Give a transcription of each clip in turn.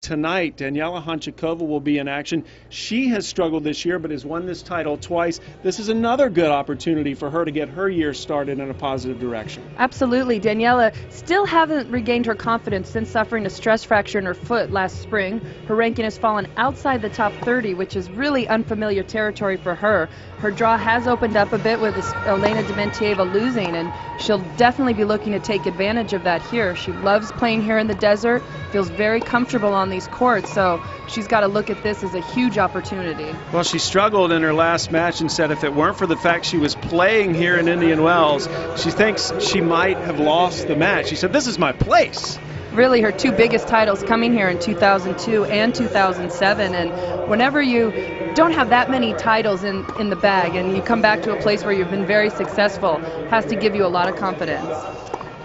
Tonight, Daniela Hantuchova will be in action. She has struggled this year, but has won this title twice. This is another good opportunity for her to get her year started in a positive direction. Absolutely. Daniela still hasn't regained her confidence since suffering a stress fracture in her foot last spring. Her ranking has fallen outside the top 30, which is really unfamiliar territory for her. Her draw has opened up a bit with Elena Dementieva losing, and she'll definitely be looking to take advantage of that here. She loves playing here in the desert, feels very comfortable on these courts, so she's got to look at this as a huge opportunity. Well, she struggled in her last match and said if it weren't for the fact she was playing here in Indian Wells, she thinks she might have lost the match. She said, "This is my place." Really, her two biggest titles coming here in 2002 and 2007, and whenever you don't have that many titles in the bag and you come back to a place where you've been very successful, has to give you a lot of confidence.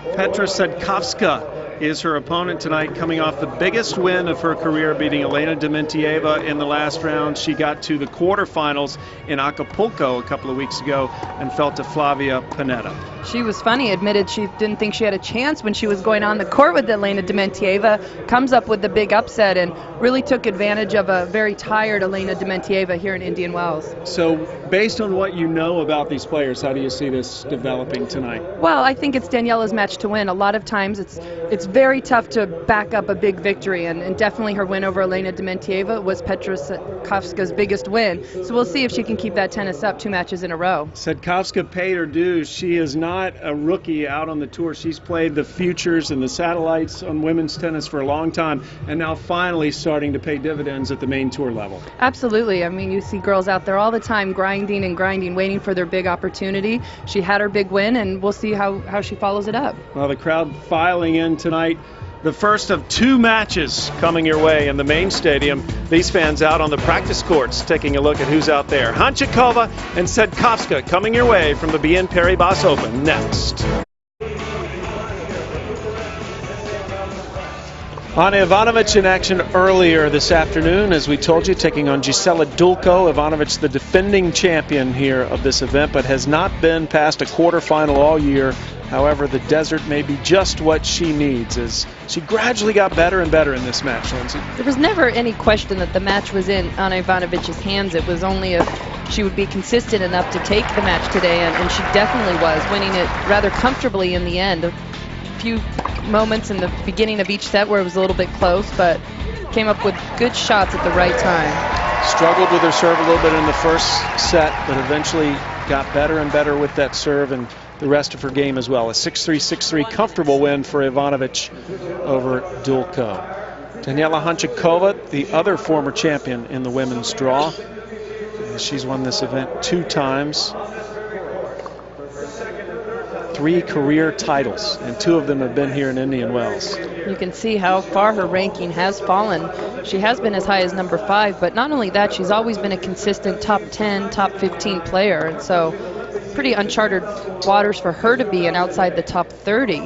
P Cetkovska is her opponent tonight, coming off the biggest win of her career, beating Elena Dementieva in the last round. She got to the quarterfinals in Acapulco a couple of weeks ago and fell to Flavia Panetta. She was funny, admitted she didn't think she had a chance when she was going on the court with Elena Dementieva, comes up with the big upset and really took advantage of a very tired Elena Dementieva here in Indian Wells. So based on what you know about these players, how do you see this developing tonight? Well, I think it's Daniela's match to win. A lot of times it's very tough to back up a big victory, and definitely her win over Elena Dementieva was P Cetkovska's biggest win. So we'll see if she can keep that tennis up 2 matches in a row. Cetkovska paid her dues. She is not a rookie out on the tour. She's played the futures and the satellites on women's tennis for a long time, and now finally starting to pay dividends at the main tour level. Absolutely. I mean, you see girls out there all the time grinding and grinding, waiting for their big opportunity. She had her big win, and we'll see how she follows it up. Well, the crowd filing in tonight. The first of 2 matches coming your way in the main stadium. These fans out on the practice courts taking a look at who's out there. Hantuchova and Cetkovska coming your way from the BNP Paribas Open next. Ana Ivanovic in action earlier this afternoon, as we told you, taking on Gisela Dulko. Ivanovic, the defending champion here of this event, but has not been past a quarterfinal all year. However, the desert may be just what she needs as she gradually got better and better in this match, Lindsay. There was never any question that the match was in Ana Ivanovic's hands. It was only if she would be consistent enough to take the match today, and she definitely was, winning it rather comfortably in the end. A few moments in the beginning of each set where it was a little bit close, but came up with good shots at the right time. Struggled with her serve a little bit in the first set, but eventually got better and better with that serve and the rest of her game as well. A 6-3, 6-3 comfortable win for Ivanovic over Dulko. Daniela Hantuchova, the other former champion in the women's draw. She's won this event 2 times. 3 career titles, and 2 of them have been here in Indian Wells. You can see how far her ranking has fallen. She has been as high as number 5, but not only that, she's always been a consistent top 10, top 15 player, and so pretty uncharted waters for her to be in outside the top 30.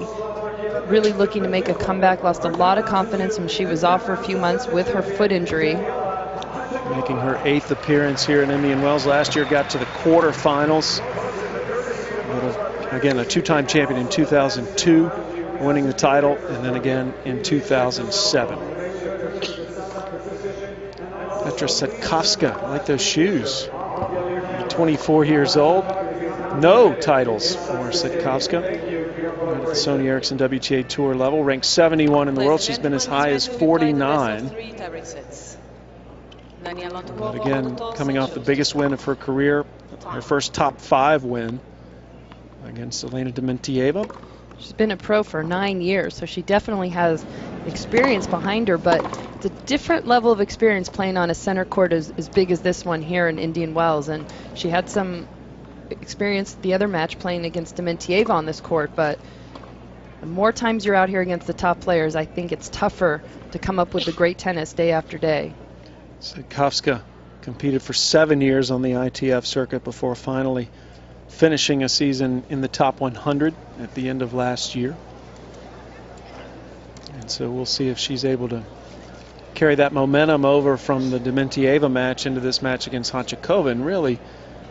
Really looking to make a comeback, lost a lot of confidence when she was off for a few months with her foot injury. Making her 8th appearance here in Indian Wells. Last year got to the quarterfinals. Again, a 2-time champion in 2002, winning the title, and then again in 2007. P Cetkovska, I like those shoes. 24 years old. No titles for Cetkovska. At the Sony Ericsson WTA Tour level, ranked 71 in the world. She's been as high as 49. But again, coming off the biggest win of her career, her first top 5 win against Elena Dementieva. She's been a pro for 9 years, so she definitely has experience behind her, but it's a different level of experience playing on a center court as big as this one here in Indian Wells, and she had some experience the other match playing against Dementieva on this court, but the more times you're out here against the top players, I think it's tougher to come up with the great tennis day after day. Cetkovska competed for 7 years on the ITF circuit before finally finishing a season in the top 100 at the end of last year. And so we'll see if she's able to carry that momentum over from the Dementieva match into this match against Hantuchova. And really,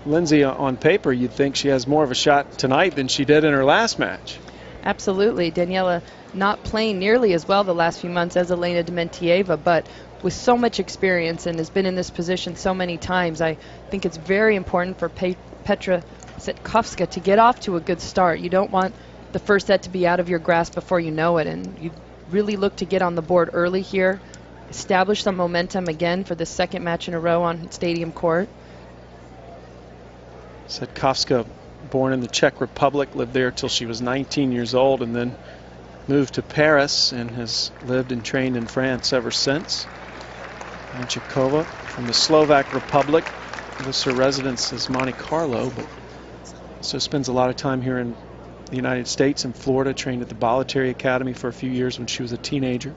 Lindsay, on paper, you'd think she has more of a shot tonight than she did in her last match. Absolutely. Daniela not playing nearly as well the last few months as Elena Dementieva, but with so much experience and has been in this position so many times, I think it's very important for Petra Cetkovska to get off to a good start. You don't want the first set to be out of your grasp before you know it, and you really look to get on the board early here, establish some momentum again for the second match in a row on stadium court. Cetkovska, born in the Czech Republic, lived there till she was 19 years old and then moved to Paris and has lived and trained in France ever since. Hantuchova from the Slovak Republic, lives her residence is Monte Carlo, but also spends a lot of time here in the United States and Florida, trained at the Bollettieri Academy for a few years when she was a teenager.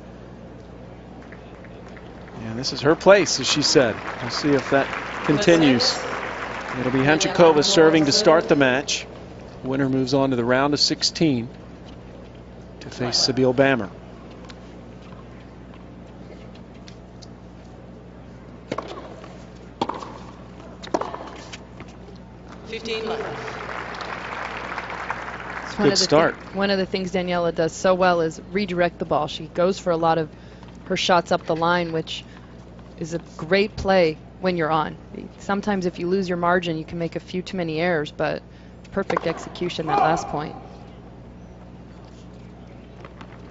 And this is her place, as she said. We'll see if that continues. It'll be Hantuchova serving to start the match. Winner moves on to the round of 16 to face Sibylle Bammer. Good start. One of the things Daniela does so well is redirect the ball. She goes for a lot of her shots up the line, which is a great play when you're on. Sometimes if you lose your margin, you can make a few too many errors, but perfect execution that last point.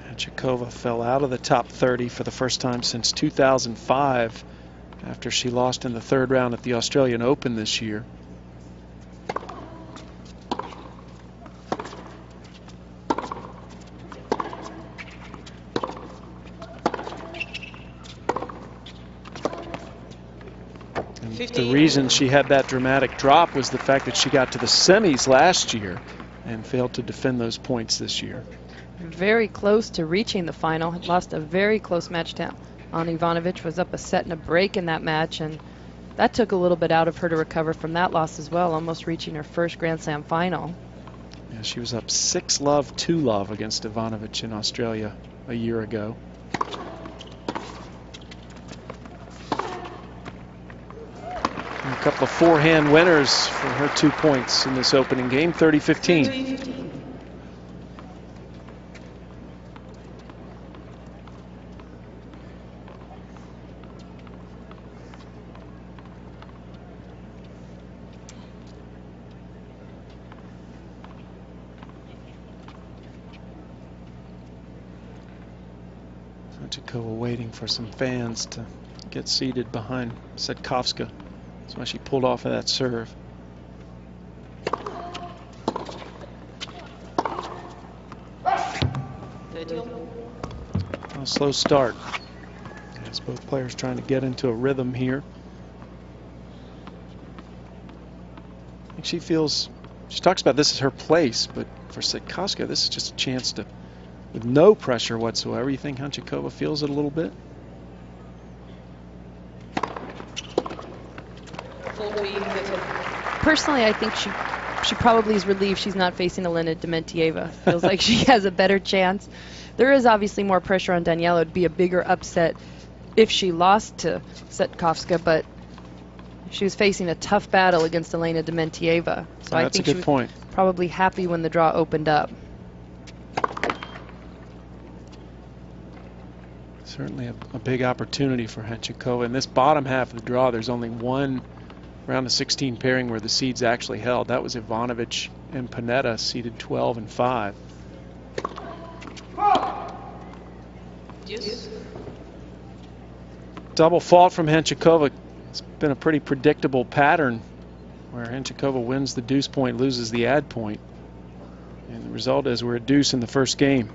Hantuchova fell out of the top 30 for the first time since 2005 after she lost in the third round at the Australian Open this year. The reason she had that dramatic drop was the fact that she got to the semis last year and failed to defend those points this year. Very close to reaching the final. Had lost a very close match down. Ivanovic was up a set and a break in that match, and that took a little bit out of her to recover from that loss as well, almost reaching her first Grand Slam final. Yeah, she was up 6-love, 2-love against Ivanovic in Australia a year ago. A couple of forehand winners for her 2 points in this opening game, 30-15. Hantuchova waiting for some fans to get seated behind Cetkovska. That's why she pulled off of that serve. A slow start. As both players trying to get into a rhythm here. I think she feels, she talks about this as her place, but for Cetkovska, this is just a chance to, with no pressure whatsoever. You think Hantuchova feels it a little bit? Personally, I think she probably is relieved she's not facing Elena Dementieva. Feels like she has a better chance. There is obviously more pressure on Daniela. It would be a bigger upset if she lost to Cetkovska, but she was facing a tough battle against Elena Dementieva. So I think she was probably happy when the draw opened up. Certainly a big opportunity for Hantuchova. In this bottom half of the draw, there's only one round of 16 pairing where the seeds actually held. That was Ivanovic and Panetta, seeded 12 and 5. Yes. Double fault from Hantuchova. It's been a pretty predictable pattern where Hantuchova wins the deuce point, loses the ad point. And the result is we're at deuce in the first game.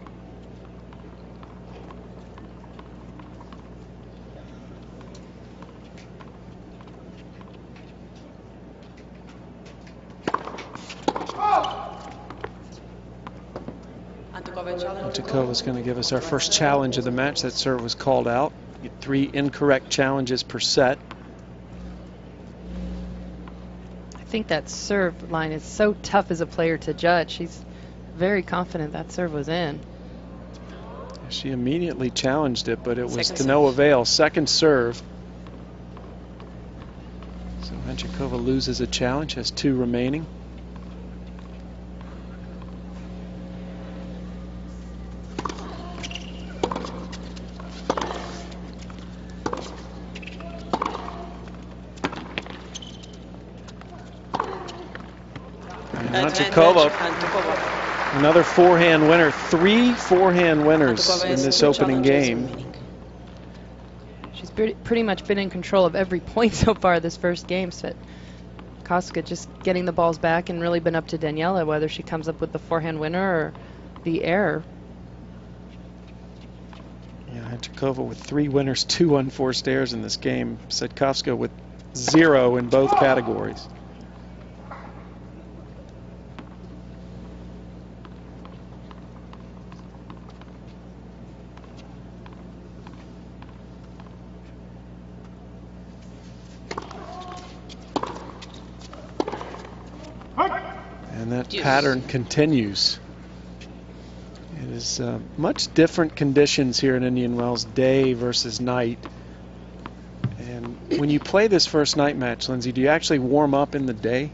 Hantuchova is going to give us our first challenge of the match. That serve was called out. You get 3 incorrect challenges per set. I think that serve line is so tough as a player to judge. She's very confident that serve was in. She immediately challenged it, but it was to no avail. Second serve. So Hantuchova loses a challenge, has 2 remaining. Hantuchova, another forehand winner. 3 forehand winners in this opening game. She's pretty much been in control of every point so far this first game. Cetkovska just getting the balls back and really been up to Daniela whether she comes up with the forehand winner or the error. Yeah, Hantuchova with 3 winners, 2 unforced errors in this game. Cetkovska with 0 in both categories. And that pattern continues. It is much different conditions here in Indian Wells, day versus night. And when you play this first night match, Lindsay, do you actually warm up in the day?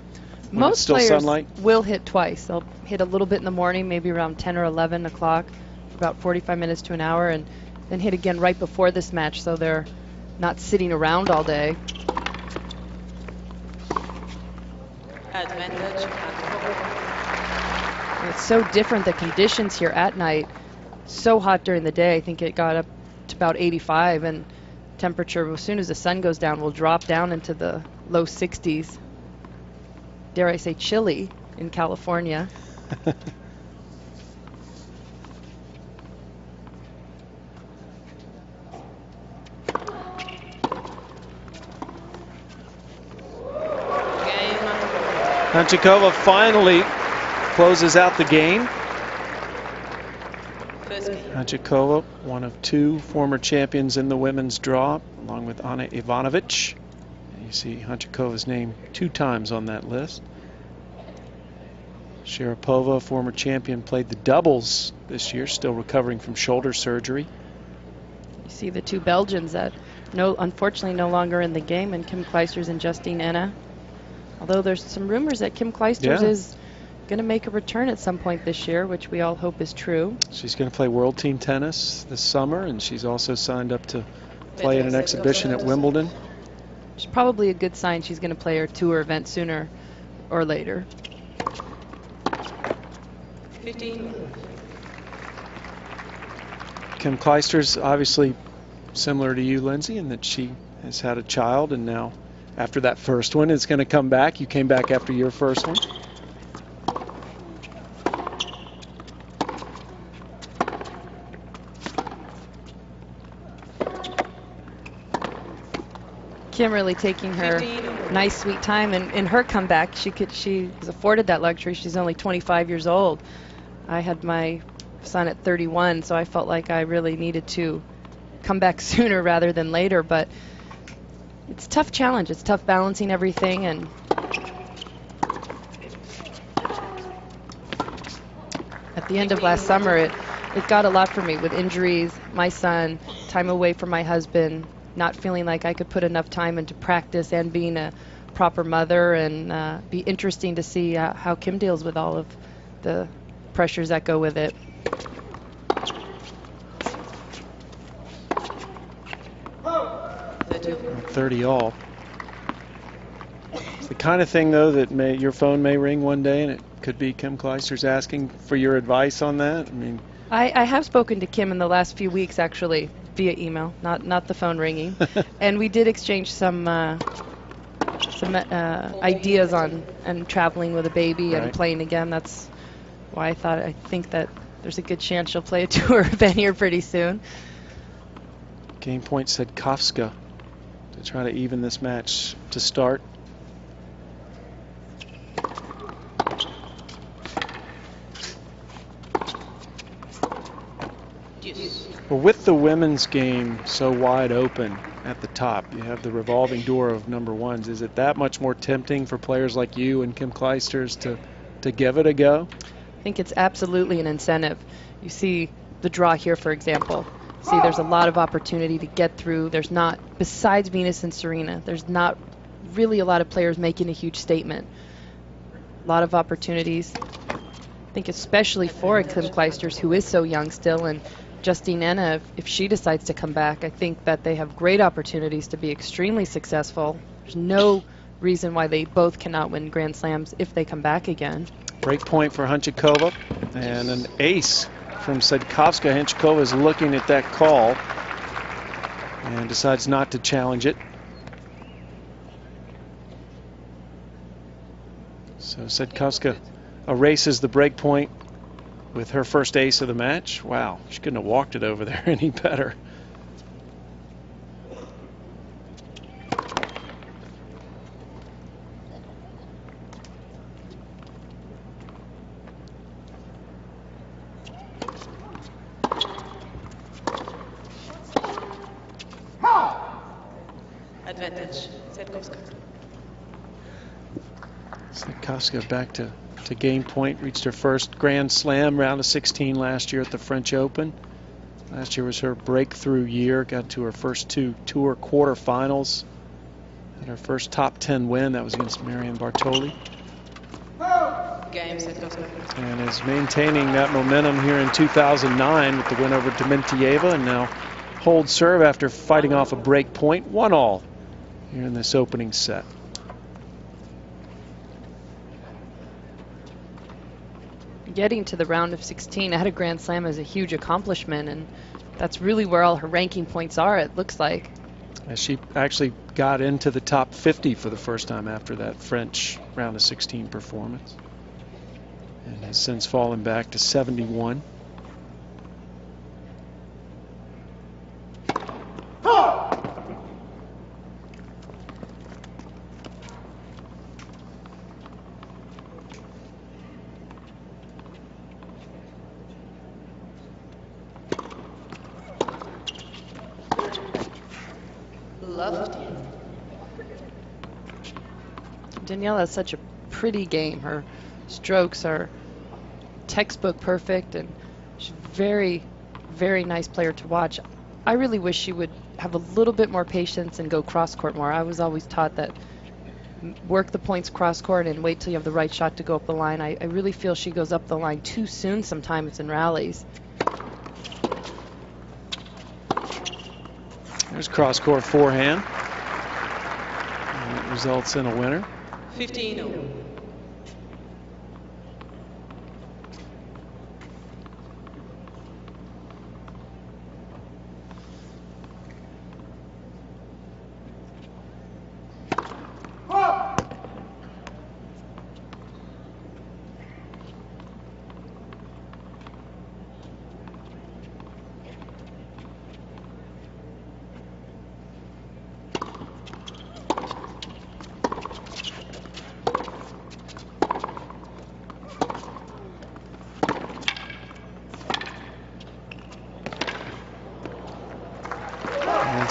Most still players sunlight? Will hit twice. They'll hit a little bit in the morning, maybe around 10 or 11 o'clock, for about 45 minutes to an hour, and then hit again right before this match, so they're not sitting around all day. It's so different, the conditions here at night. So hot during the day. I think it got up to about 85, and temperature, as soon as the sun goes down, will drop down into the low 60s. Dare I say chilly in California. Hantuchova finally closes out the game. Hantuchova, one of 2 former champions in the women's draw, along with Ana Ivanovic. And you see Hantuchova's name 2 times on that list. Sharapova, former champion, played the doubles this year, still recovering from shoulder surgery. You see the 2 Belgians that unfortunately no longer in the game, and Kim Clijsters and Justine Henin. Although there's some rumors that Kim Clijsters is going to make a return at some point this year, which we all hope is true. She's going to play World Team Tennis this summer, and she's also signed up to play in an exhibition at Wimbledon. It's probably a good sign she's going to play her tour event sooner or later. 15. Kim Clijsters, obviously similar to you, Lindsay, in that she has had a child, and now after that first one is going to come back. You came back after your first one. Kim really taking her nice sweet time, and in her comeback she was afforded that luxury. She's only 25 years old. I had my son at 31, so I felt like I really needed to come back sooner rather than later, but it's a tough challenge. It's tough balancing everything, and at the end of last summer it got a lot for me with injuries, my son, time away from my husband, not feeling like I could put enough time into practice and being a proper mother, and be interesting to see how Kim deals with all of the pressures that go with it. At 30 all. It's the kind of thing, though, that your phone may ring one day, and it could be Kim Clijsters asking for your advice on that. I mean, I have spoken to Kim in the last few weeks, actually, via email, not the phone ringing, and we did exchange some ideas on and traveling with a baby and playing again. That's why I think that there's a good chance she'll play a tour event here pretty soon. Game point Cetkovska to try to even this match to start. Well, with the women's game so wide open at the top, you have the revolving door of number ones. Is it that much more tempting for players like you and Kim Clijsters to give it a go? I think it's absolutely an incentive. You see the draw here, for example. See, there's a lot of opportunity to get through. There's not, besides Venus and Serena, there's not really a lot of players making a huge statement. A lot of opportunities. I think especially for Kim Clijsters, who is so young still, and Justine Henin, if she decides to come back, I think that they have great opportunities to be extremely successful. There's no reason why they both cannot win Grand Slams if they come back again. Break point for Hantuchova and an ace from Cetkovska. Hantuchova is looking at that call and decides not to challenge it. So Cetkovska erases the break point with her first ace of the match. Wow, she couldn't have walked it over there any better. Advantage, Cetkovska. Cetkovska back to game point, reached her first Grand Slam round of 16 last year at the French Open. Last year was her breakthrough year, got to her first 2 tour quarterfinals. And her first top 10 win, that was against Marion Bartoli. Game, Cetkovska. And is maintaining that momentum here in 2009 with the win over Dementieva, and now holds serve after fighting off a break point, 1-all here in this opening set. Getting to the round of 16 at a Grand Slam is a huge accomplishment, and that's really where all her ranking points are, it looks like. As she actually got into the top 50 for the first time after that French round of 16 performance, and has since fallen back to 71. Daniela has such a pretty game. Her strokes are textbook perfect, and she's a very, very nice player to watch. I really wish she would have a little bit more patience and go cross-court more. I was always taught that work the points cross-court and wait till you have the right shot to go up the line. I really feel she goes up the line too soon sometimes in rallies. There's cross-court forehand. And it results in a winner. 15-0.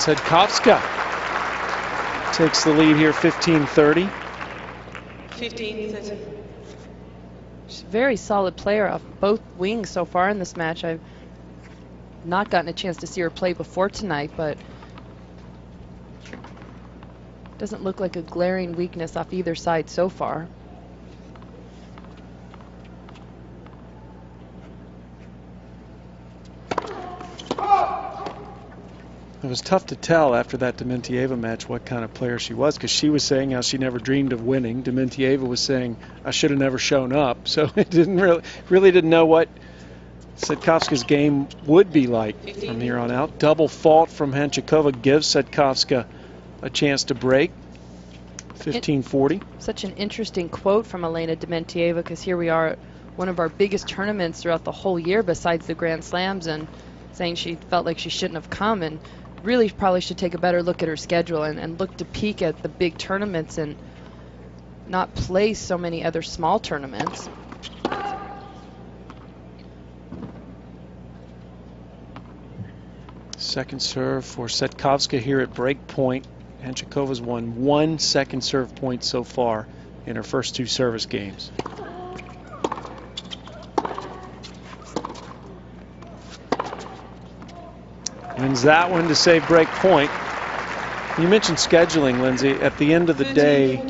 Cetkovska takes the lead here, 15-30. 15-30. She's a very solid player off both wings so far in this match. I've not gotten a chance to see her play before tonight, but doesn't look like a glaring weakness off either side so far. It was tough to tell after that Dementieva match what kind of player she was, because she was saying how she never dreamed of winning. Dementieva was saying, I should have never shown up. So it didn't really didn't know what Cetkovska's game would be like from here on out. Double fault from Hantuchova gives Cetkovska a chance to break. 15-40. Such an interesting quote from Elena Dementieva, because here we are at one of our biggest tournaments throughout the whole year besides the Grand Slams, and saying she felt like she shouldn't have come, and really probably should take a better look at her schedule and look to peak at the big tournaments and not play so many other small tournaments. Second serve for Cetkovska here at break point. Hantuchova's won 1 second serve point so far in her first 2 service games. Wins that one to save break point. You mentioned scheduling, Lindsay. At the end of the day,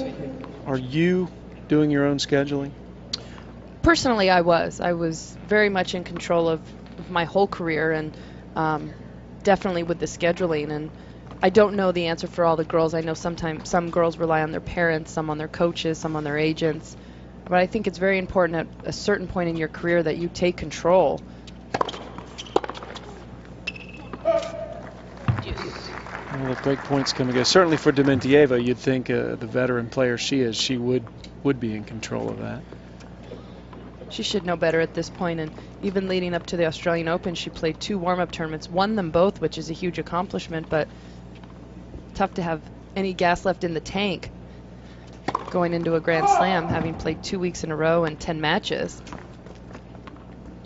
are you doing your own scheduling? Personally, I was very much in control of my whole career, and definitely with the scheduling. And I don't know the answer for all the girls. I know sometimes some girls rely on their parents, some on their coaches, some on their agents. But I think it's very important at a certain point in your career that you take control. Well, the break points coming again. Certainly for Dementieva, you'd think the veteran player she is, she would be in control of that. She should know better at this point, and even leading up to the Australian Open, she played 2 warm-up tournaments, won them both, which is a huge accomplishment, but tough to have any gas left in the tank going into a Grand Slam, having played 2 weeks in a row and 10 matches.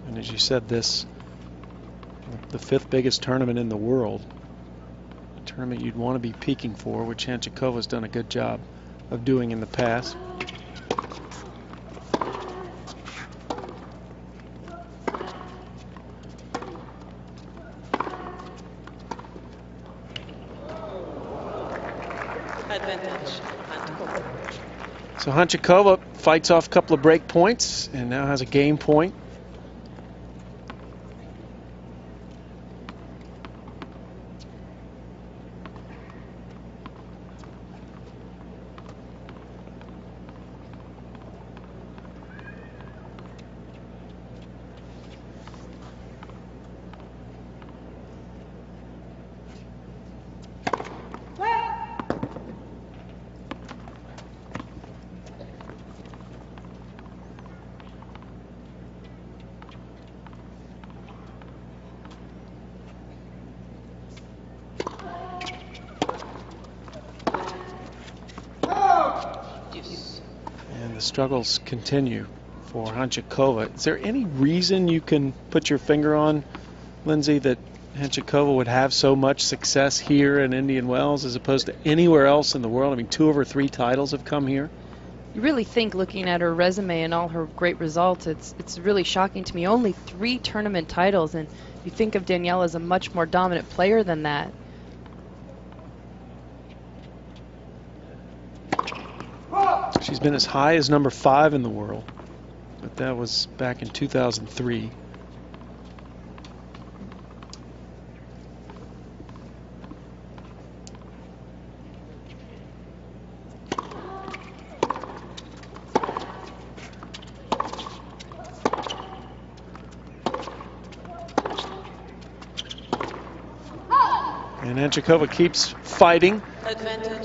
And as you said, this, the 5th biggest tournament in the world, a tournament you'd want to be peaking for, which Hantuchova's done a good job of doing in the past. So Hantuchova fights off a couple of break points and now has a game point. Struggles continue for Hantuchova. Is there any reason you can put your finger on, Lindsay, that Hantuchova would have so much success here in Indian Wells as opposed to anywhere else in the world? I mean, 2 of her 3 titles have come here. You really think, looking at her resume and all her great results, it's really shocking to me. Only 3 tournament titles, and you think of Danielle as a much more dominant player than that. She's been as high as number 5 in the world, but that was back in 2003. And Hantuchova keeps fighting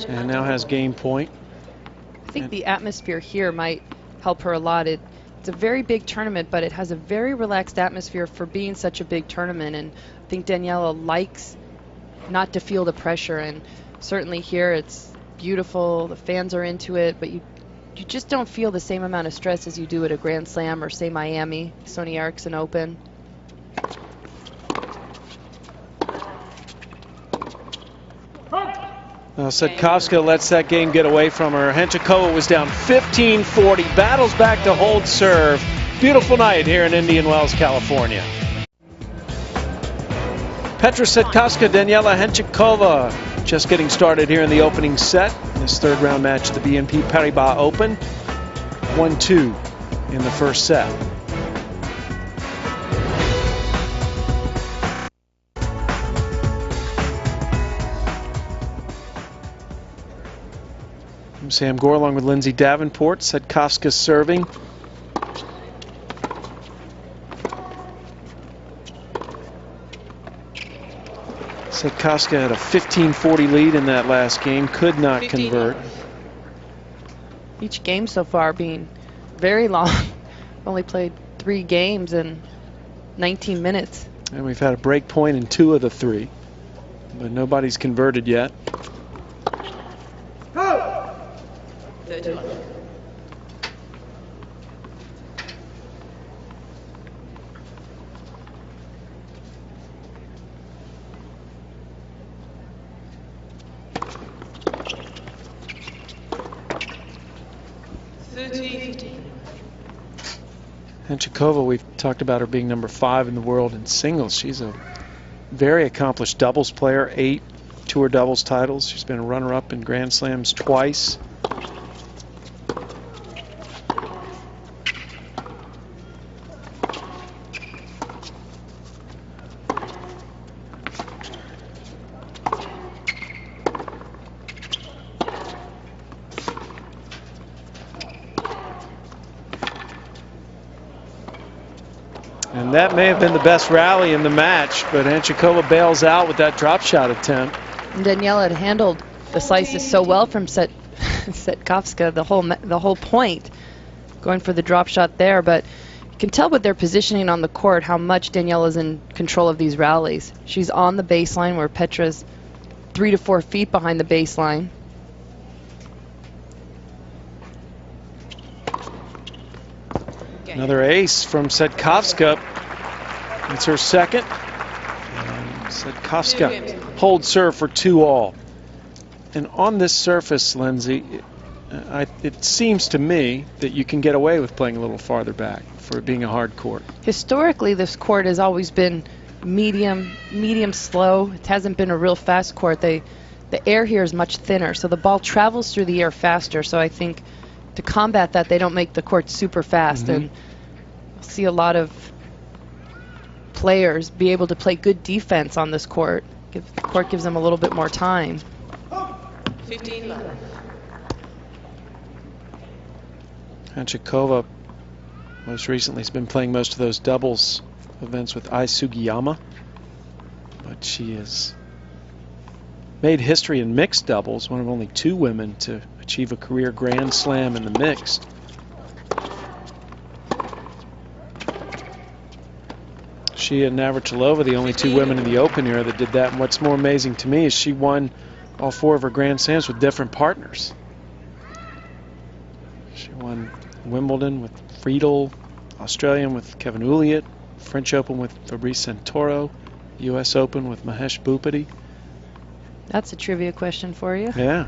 and now has game point. I think the atmosphere here might help her a lot. It's a very big tournament, but it has a very relaxed atmosphere for being such a big tournament, and I think Daniela likes not to feel the pressure, and certainly here it's beautiful, the fans are into it, but you just don't feel the same amount of stress as you do at a Grand Slam or, say, Miami, Sony Ericsson Open. Cetkovska lets that game get away from her. Hantuchova was down 15-40, battles back to hold serve. Beautiful night here in Indian Wells, California. Petra Cetkovska, Daniela Hantuchova just getting started here in the opening set. This 3rd round match, the BNP Paribas Open. 1-2 in the first set. I'm Sam Gore along with Lindsay Davenport. Cetkovska serving. Cetkovska had a 15-40 lead in that last game, could not convert. Each game so far being very long. Only played 3 games in 19 minutes. And we've had a break point in 2 of the 3, but nobody's converted yet. 31. Hantuchova, we've talked about her being number 5 in the world in singles. She's a very accomplished doubles player, 8 tour doubles titles. She's been a runner-up in Grand Slams twice. And that may have been the best rally in the match, but Hantuchova bails out with that drop shot attempt. And Daniela had handled the slices so well from Cetkovska the whole point, going for the drop shot there. But you can tell with their positioning on the court how much Daniela's in control of these rallies. She's on the baseline where Petra's 3 to 4 feet behind the baseline. Another ace from Cetkovska. It's her second. And Cetkovska holds serve for 2-all. And on this surface, Lindsay, it seems to me that you can get away with playing a little farther back for it being a hard court. Historically, this court has always been medium slow. It hasn't been a real fast court. The air here is much thinner, so the ball travels through the air faster. So I think to combat that, they don't make the court super fast. And you'll see a lot of players be able to play good defense on this court. The court gives them a little bit more time. 15 left. Hantuchova most recently has been playing most of those doubles events with Ai Sugiyama, but she has made history in mixed doubles, one of only 2 women to achieve a career Grand Slam in the mixed. She and Navratilova, the only 2 women in the Open era that did that. And what's more amazing to me is she won all 4 of her Grand Slams with different partners. She won Wimbledon with Friedel, Australian with Kevin Ouliet, French Open with Fabrice Santoro, U.S. Open with Mahesh Bhupathi. That's a trivia question for you. Yeah.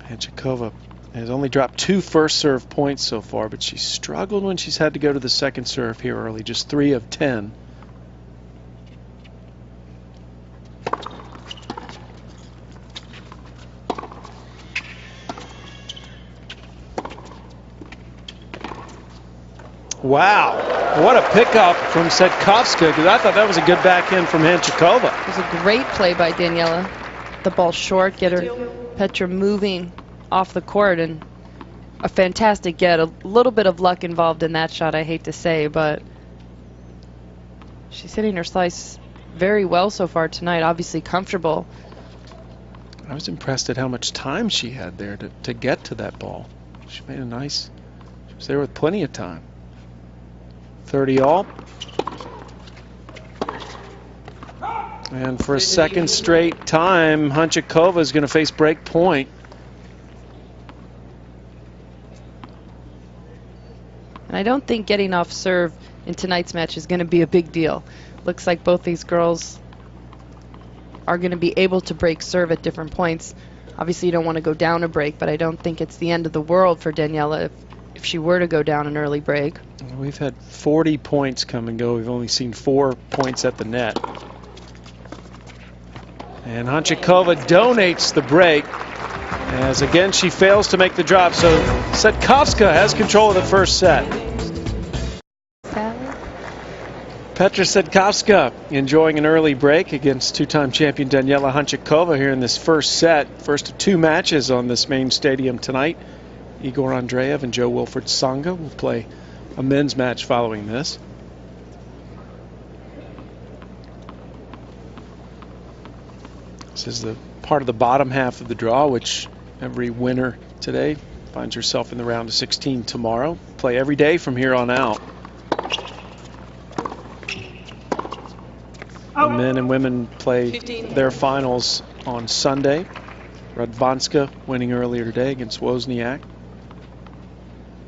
Hantuchova has only dropped 2 first serve points so far, but she's struggled when she's had to go to the second serve here early, just 3 of 10. Wow, what a pickup from Cetkovska, because I thought that was a good backhand from Hantuchova. It was a great play by Daniela. The ball short, get her Petra moving off the court, and a fantastic get. A little bit of luck involved in that shot, I hate to say, but she's hitting her slice very well so far tonight, obviously comfortable. I was impressed at how much time she had there to get to that ball. She made a nice, she was there with plenty of time. 30-all. And for a second straight time, Hantuchova is going to face break point. And I don't think getting off serve in tonight's match is going to be a big deal. Looks like both these girls are going to be able to break serve at different points. Obviously, you don't want to go down a break, but I don't think it's the end of the world for Daniela if she were to go down an early break. We've had 40 points come and go. We've only seen 4 points at the net. And Hantuchova donates the break, as again she fails to make the drop. So Cetkovska has control of the first set. Petra Cetkovska enjoying an early break against 2-time champion Daniela Hantuchova here in this first set. First of 2 matches on this main stadium tonight. Igor Andreev and Joe Wilfred Tsonga will play a men's match following this. This is the part of the bottom half of the draw, which every winner today finds herself in the round of 16 tomorrow. Play every day from here on out. The men and women play their finals on Sunday. Radwanska winning earlier today against Wozniak.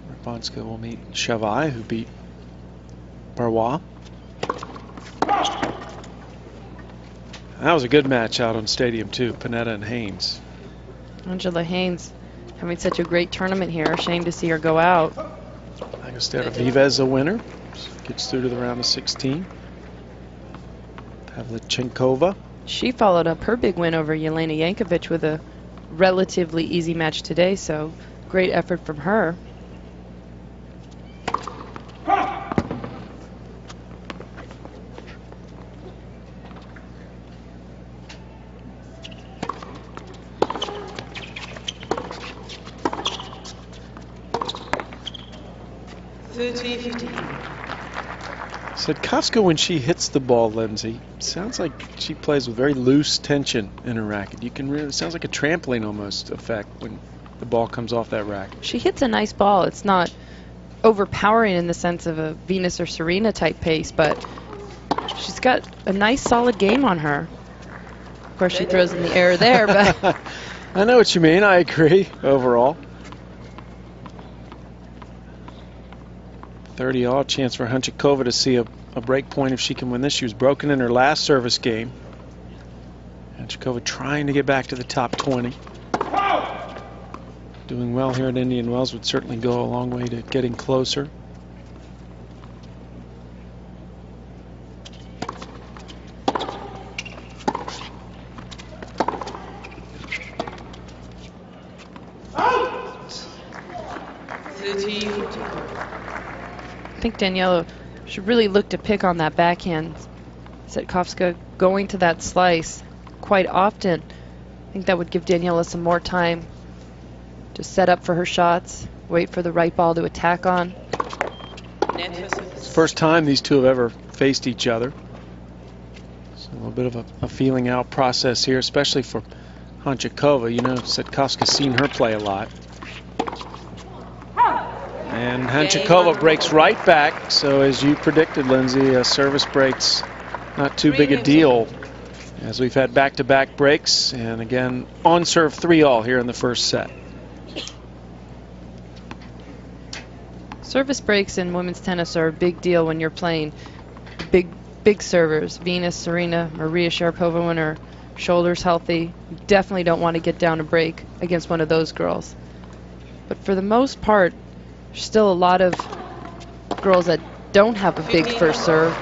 Radwanska will meet Shavai, who beat Barrois. That was a good match out on Stadium 2, Panetta and Haynes. Angela Haynes having such a great tournament here. Shame to see her go out. Agostera Vives a winner. Gets through to the round of 16. Pavlyuchenkova. She followed up her big win over Jelena Jankovic with a relatively easy match today, so great effort from her. 30-15. Cetkovska, when she hits the ball, Lindsay, sounds like she plays with very loose tension in her racket. You can really, it sounds like a trampoline almost effect when the ball comes off that racket. She hits a nice ball. It's not overpowering in the sense of a Venus or Serena type pace, but she's got a nice solid game on her. Of course, she throws in the air there, but I know what you mean. I agree overall. 30-all chance for Hantuchova to see a break point if she can win this. She was broken in her last service game. Hantuchova trying to get back to the top 20. Doing well here at Indian Wells would certainly go a long way to getting closer. I think Daniela should really look to pick on that backhand. Cetkovska going to that slice quite often. I think that would give Daniela some more time to set up for her shots, wait for the right ball to attack on. It's the first time these two have ever faced each other. So a little bit of a feeling out process here, especially for Hantuchova. You know, Cetkovska's seen her play a lot. And Hantuchova breaks right back. So as you predicted, Lindsay, a service break's not too big a deal, as we've had back-to-back breaks. And again, on serve 3-all here in the first set. Service breaks in women's tennis are a big deal when you're playing big servers. Venus, Serena, Maria Sharapova, when her shoulder's healthy. You definitely don't want to get down a break against one of those girls. But for the most part, there's still a lot of girls that don't have a big first serve.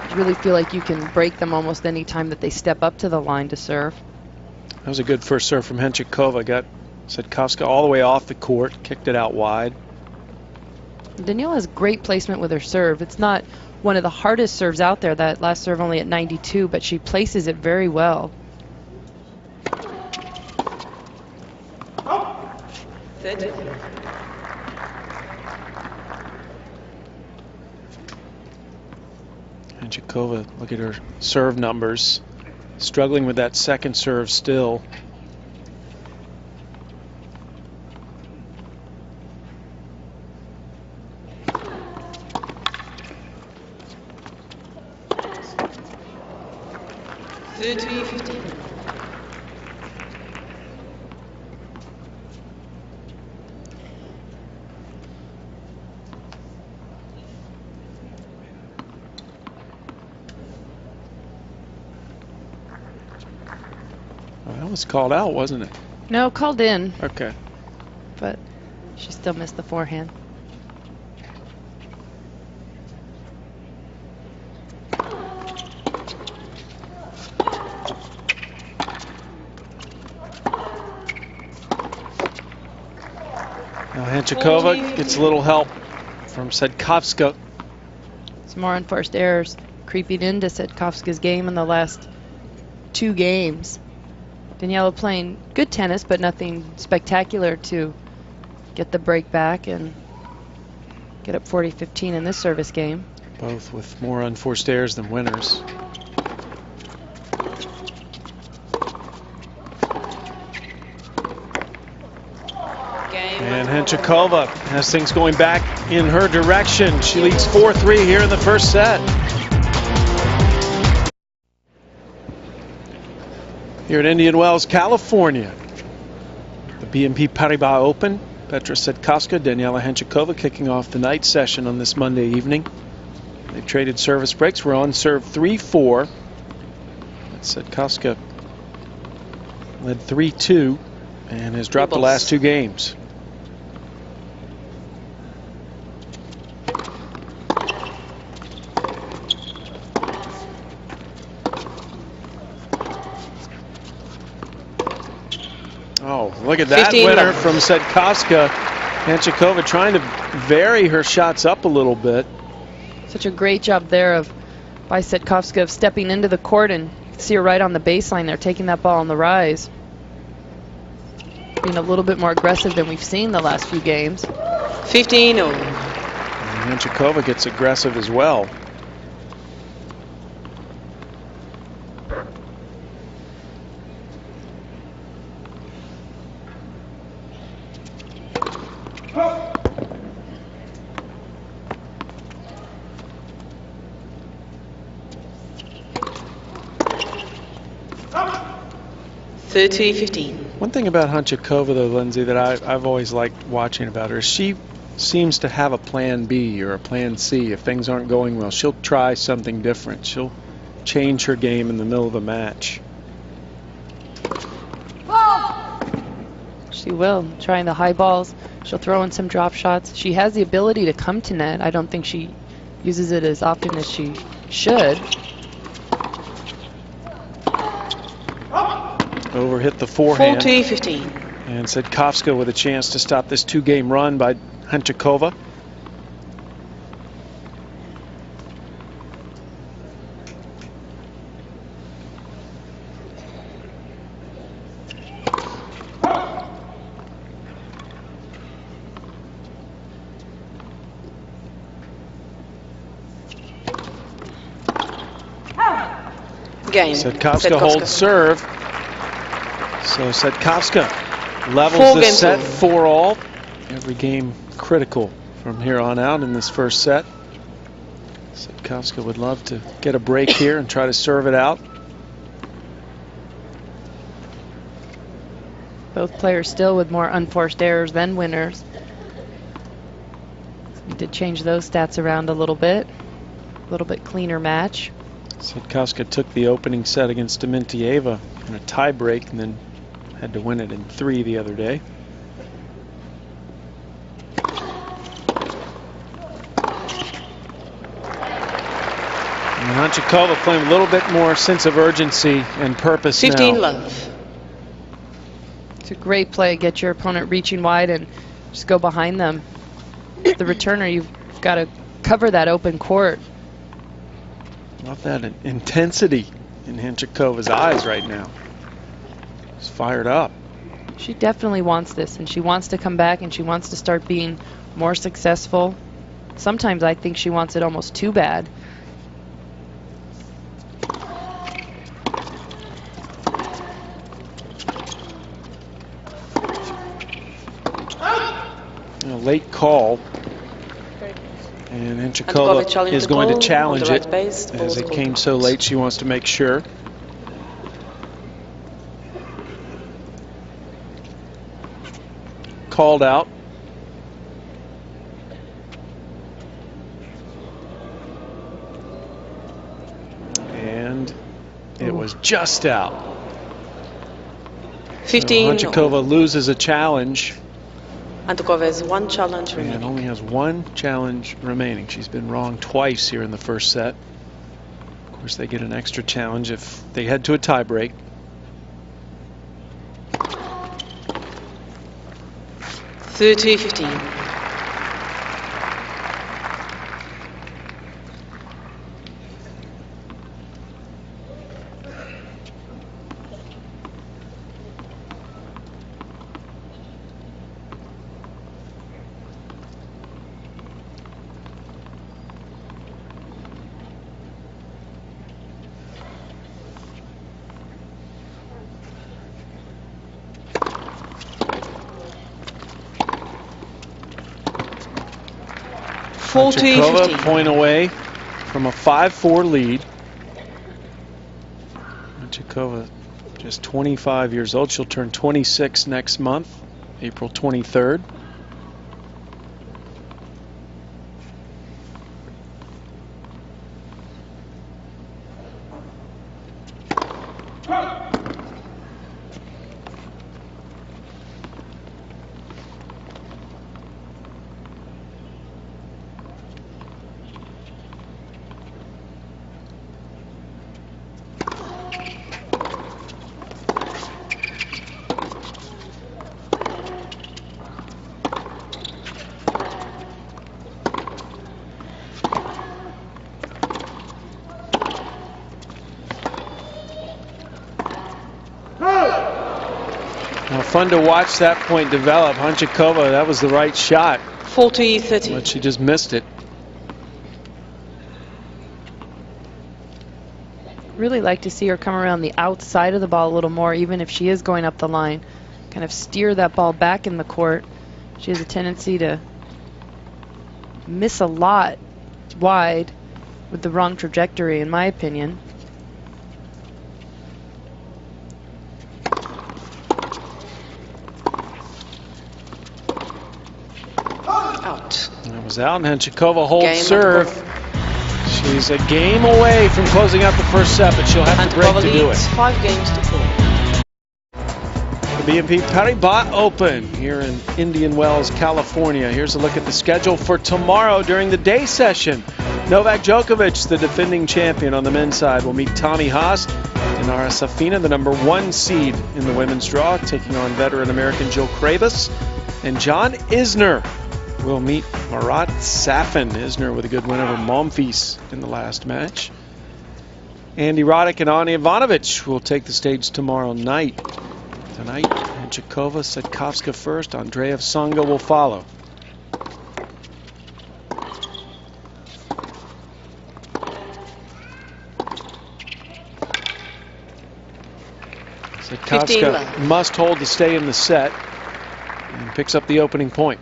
You really feel like you can break them almost any time that they step up to the line to serve. That was a good first serve from Hantuchova. Got Cetkovska all the way off the court, kicked it out wide. Daniela has great placement with her serve. It's not one of the hardest serves out there. That last serve only at 92, but she places it very well. Hantuchova, look at her serve numbers. Struggling with that second serve still. That was called out, wasn't it? No, called in. Okay. But she still missed the forehand. Now Hantuchova gets a little help from Cetkovska. Some more unforced errors creeping into Cetkovska's game in the last 2 games. Daniela playing good tennis, but nothing spectacular to get the break back and get up 40-15 in this service game. Both with more unforced errors than winners. And Hantuchova has things going back in her direction. She leads 4-3 here in the first set. Here at Indian Wells, California, the BNP Paribas Open. Petra Cetkovska, Daniela Hantuchova kicking off the night session on this Monday evening. They've traded service breaks. We're on serve 3-4. Cetkovska led 3-2 and has dropped the last 2 games. Oh, look at that winner from Cetkovska. Hantuchova trying to vary her shots up a little bit. Such a great job there by Cetkovska of stepping into the court, and you can see her right on the baseline there, taking that ball on the rise. Being a little bit more aggressive than we've seen the last few games. 15-0. And Hantuchova gets aggressive as well. One thing about Hantuchova, though, Lindsay, that I've always liked watching about her is she seems to have a plan B or a plan C. If things aren't going well, she'll try something different. She'll change her game in the middle of a match. She will. Trying the high balls. She'll throw in some drop shots. She has the ability to come to net. I don't think she uses it as often as she should. Overhit the forehand. 40-15. And Cetkovska with a chance to stop this two-game run by Hantuchova. Game. Cetkovska holds serve. So Cetkovska levels the set 4-all. Every game critical from here on out in this first set. Cetkovska would love to get a break here and try to serve it out. Both players still with more unforced errors than winners. Need to change those stats around a little bit. A little bit cleaner match. Cetkovska took the opening set against Dementieva in a tie break and then had to win it in 3 the other day. And Hantuchova playing a little bit more sense of urgency and purpose 15 now. love. It's a great play. Get your opponent reaching wide and just go behind them. The returner, you've got to cover that open court. Love that intensity in Hantuchova's eyes right now. She's fired up. She definitely wants this, and she wants to come back, and she wants to start being more successful. Sometimes I think she wants it almost too bad. A late call. And Hantuchova is going to challenge it. As it came so late, she wants to make sure. Called out. And it was just out. 15. So Hantuchova loses a challenge. Hantuchova has 1 challenge remaining. And only has 1 challenge remaining. She's been wrong twice here in the first set. Of course, they get an extra challenge if they head to a tie break. 30-15. Hantuchova point away from a 5-4 lead. Hantuchova just 25 years old. She'll turn 26 next month, April 23rd. Fun to watch that point develop. Hantuchova, that was the right shot. 40-30. But she just missed it. Really like to see her come around the outside of the ball a little more, even if she is going up the line. Kind of steer that ball back in the court. She has a tendency to miss a lot wide with the wrong trajectory, in my opinion. Out. That was out, and Hantuchova holds Game serve. She's a game away from closing out the first set, but she'll have to break to do it. 5 games to 4. The BNP Paribas Open here in Indian Wells, California. Here's a look at the schedule for tomorrow during the day session. Novak Djokovic, the defending champion on the men's side, will meet Tommy Haas. Dinara Safina, the #1 seed in the women's draw, taking on veteran American Jill Krabas. And John Isner will meet Marat Safin. Isner with a good win over Monfils in the last match. Andy Roddick and Ani Ivanovic will take the stage tomorrow night. Tonight, Hantuchova, Cetkovska first. Andreev Tsonga will follow. Cetkovska must hold to stay in the set and picks up the opening point.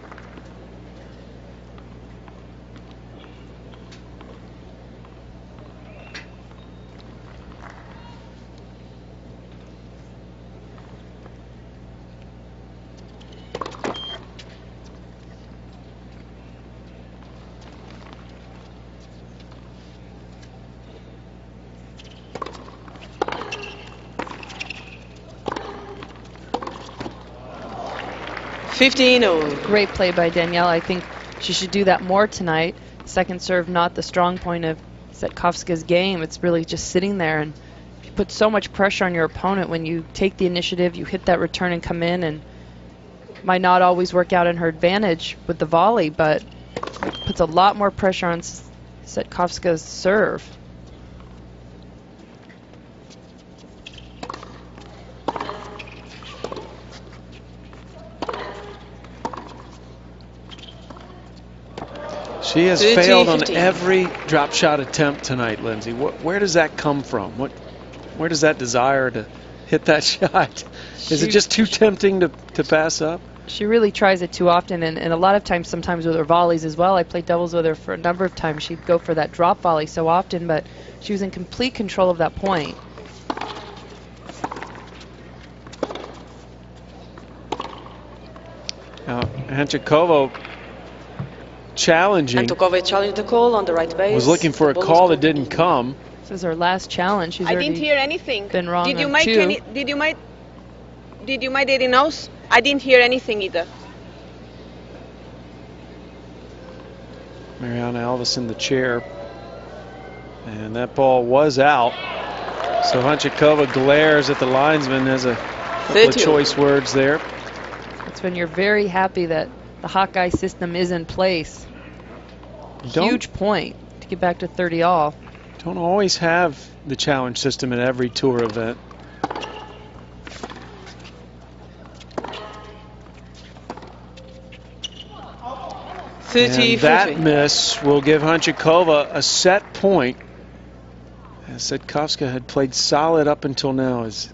Great play by Danielle. I think she should do that more tonight. Second serve, not the strong point of Cetkovska's game. It's really just sitting there, and you put so much pressure on your opponent when you take the initiative, you hit that return and come in, and might not always work out in her advantage with the volley, but it puts a lot more pressure on Cetkovska's serve. She has failed on every drop shot attempt tonight, Lindsay. Where does that come from? Where does that desire to hit that shot? Is it just too tempting to pass up? She really tries it too often, and a lot of times, sometimes with her volleys as well. I played doubles with her for a number of times. She'd go for that drop volley so often, but she was in complete control of that point. Now, Hantuchova challenging. Hantuchova challenged the call on the right base. Was looking for a call that didn't come. This is her last challenge. She's I didn't hear anything. Been wrong. Did you make any? Did you make any notes? I didn't hear anything either. Mariana Alves in the chair, and that ball was out. So Hantuchova glares at the linesman, has a couple of choice words there. That's when you're very happy that the Hawkeye system is in place. Huge point to get back to 30 all. Don't always have the challenge system at every tour event. And that miss will give Hantuchova a set point. As Cetkovska had played solid up until now. As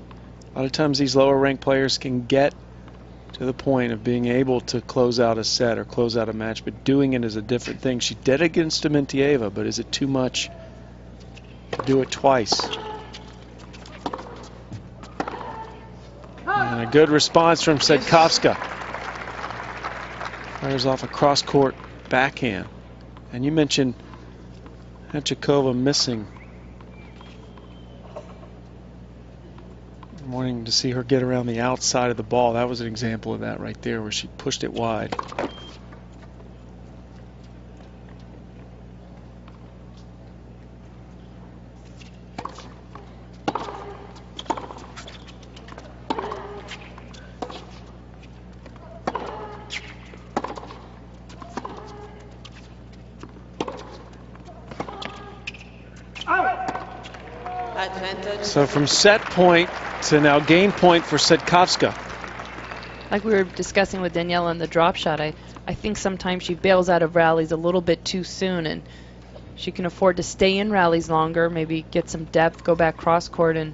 a lot of times these lower ranked players can get to the point of being able to close out a set or close out a match, but doing it is a different thing. She did it against Dementieva, but is it too much to do it twice? And a good response from Cetkovska. Fires off a cross-court backhand. And you mentioned Hantuchova missing. I'm wanting to see her get around the outside of the ball. That was an example of that right there, where she pushed it wide. So from set point to now game point for Cetkovska. Like we were discussing with Danielle on the drop shot, I think sometimes she bails out of rallies a little bit too soon, and She can afford to stay in rallies longer, maybe get some depth, go back cross court, and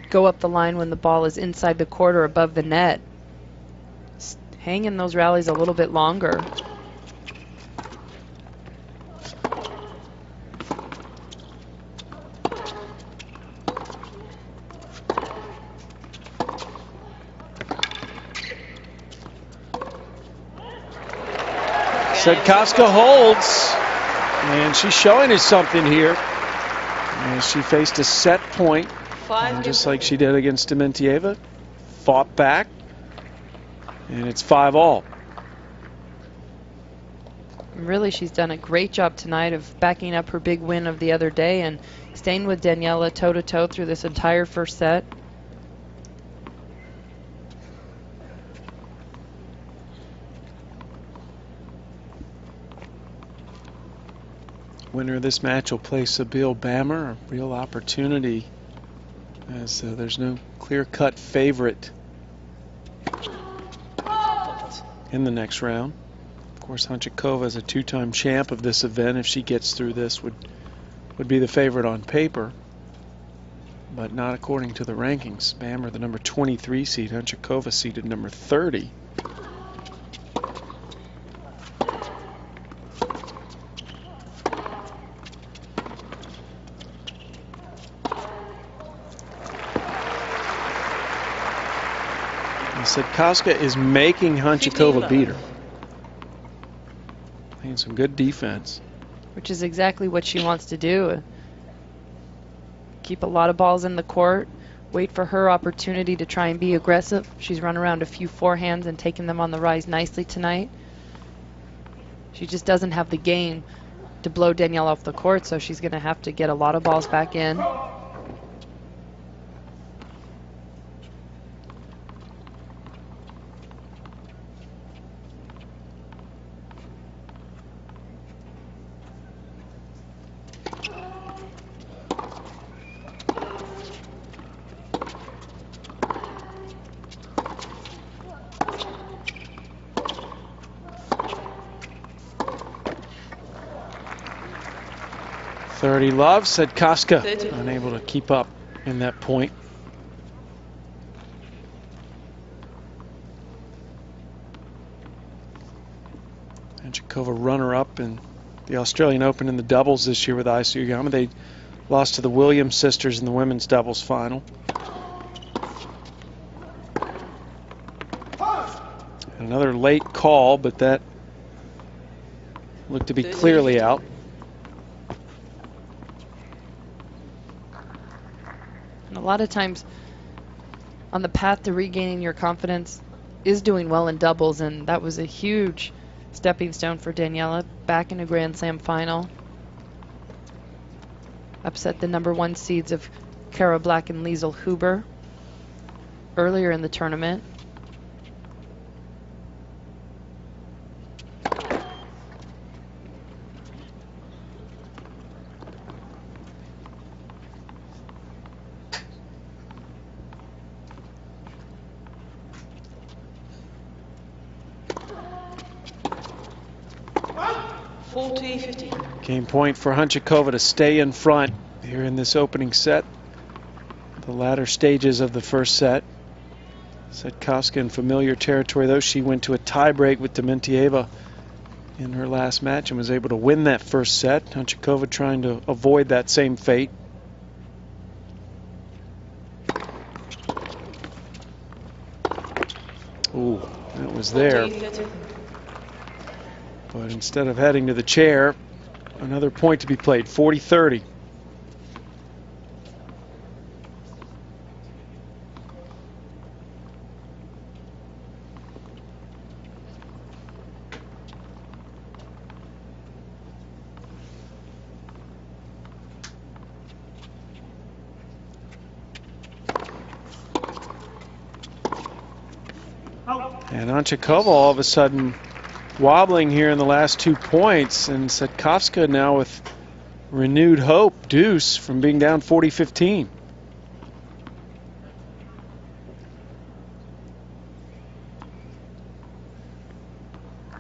go up the line when the ball is inside the court or above the net. Just hang in those rallies a little bit longer. Cetkovska holds, and she's showing us something here. And she faced a set point, and just like she did against Dementieva, fought back, and it's 5-all. Really, she's done a great job tonight of backing up her big win of the other day and staying with Daniela toe-to-toe through this entire first set. Winner of this match will play Sabine Bammer. A real opportunity, as there's no clear-cut favorite in the next round. Of course, Hantuchova is a two-time champ of this event. If she gets through this, would be the favorite on paper, but not according to the rankings. Bammer, the number 23 seed. Hantuchova seeded number 30. Cetkovska is making Hantuchova beat her. Playing some good defense. Which is exactly what she wants to do. Keep a lot of balls in the court. Wait for her opportunity to try and be aggressive. She's run around a few forehands and taken them on the rise nicely tonight. She just doesn't have the game to blow Danielle off the court, so she's going to have to get a lot of balls back in. Love. Cetkovska unable to keep up in that point. Hantuchova runner-up in the Australian Open in the doubles this year with Ai Sugiyama. They lost to the Williams sisters in the women's doubles final. Another late call, but that looked to be clearly out. A lot of times on the path to regaining your confidence is doing well in doubles, and that was a huge stepping stone for Daniela, back in a Grand Slam final. Upset the number 1 seeds of Cara Black and Liesl Huber earlier in the tournament. Game point for Hantuchova to stay in front here in this opening set. The latter stages of the first set. Cetkovska in familiar territory, though. She went to a tiebreak with Dementieva in her last match and was able to win that first set. Hantuchova trying to avoid that same fate. Ooh, that was there. But instead of heading to the chair, another point to be played, 40-30. And Hantuchova all of a sudden wobbling here in the last 2 points, and Cetkovska now with renewed hope, deuce, from being down 40-15.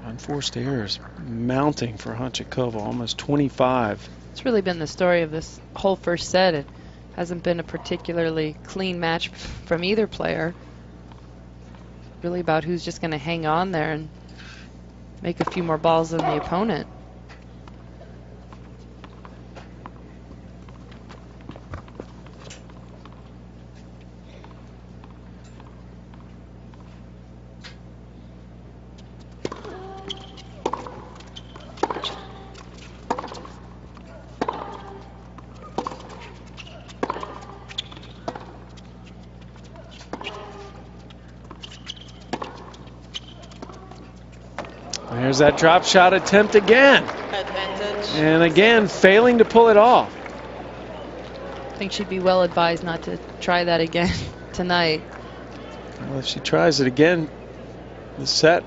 Unforced errors mounting for Hantuchova, almost 25. It's really been the story of this whole first set. It hasn't been a particularly clean match from either player. Really about who's just going to hang on there and make a few more balls than the opponent. There's that drop shot attempt again. Advantage. And again, failing to pull it off. I think she'd be well advised not to try that again tonight. Well, if she tries it again, the set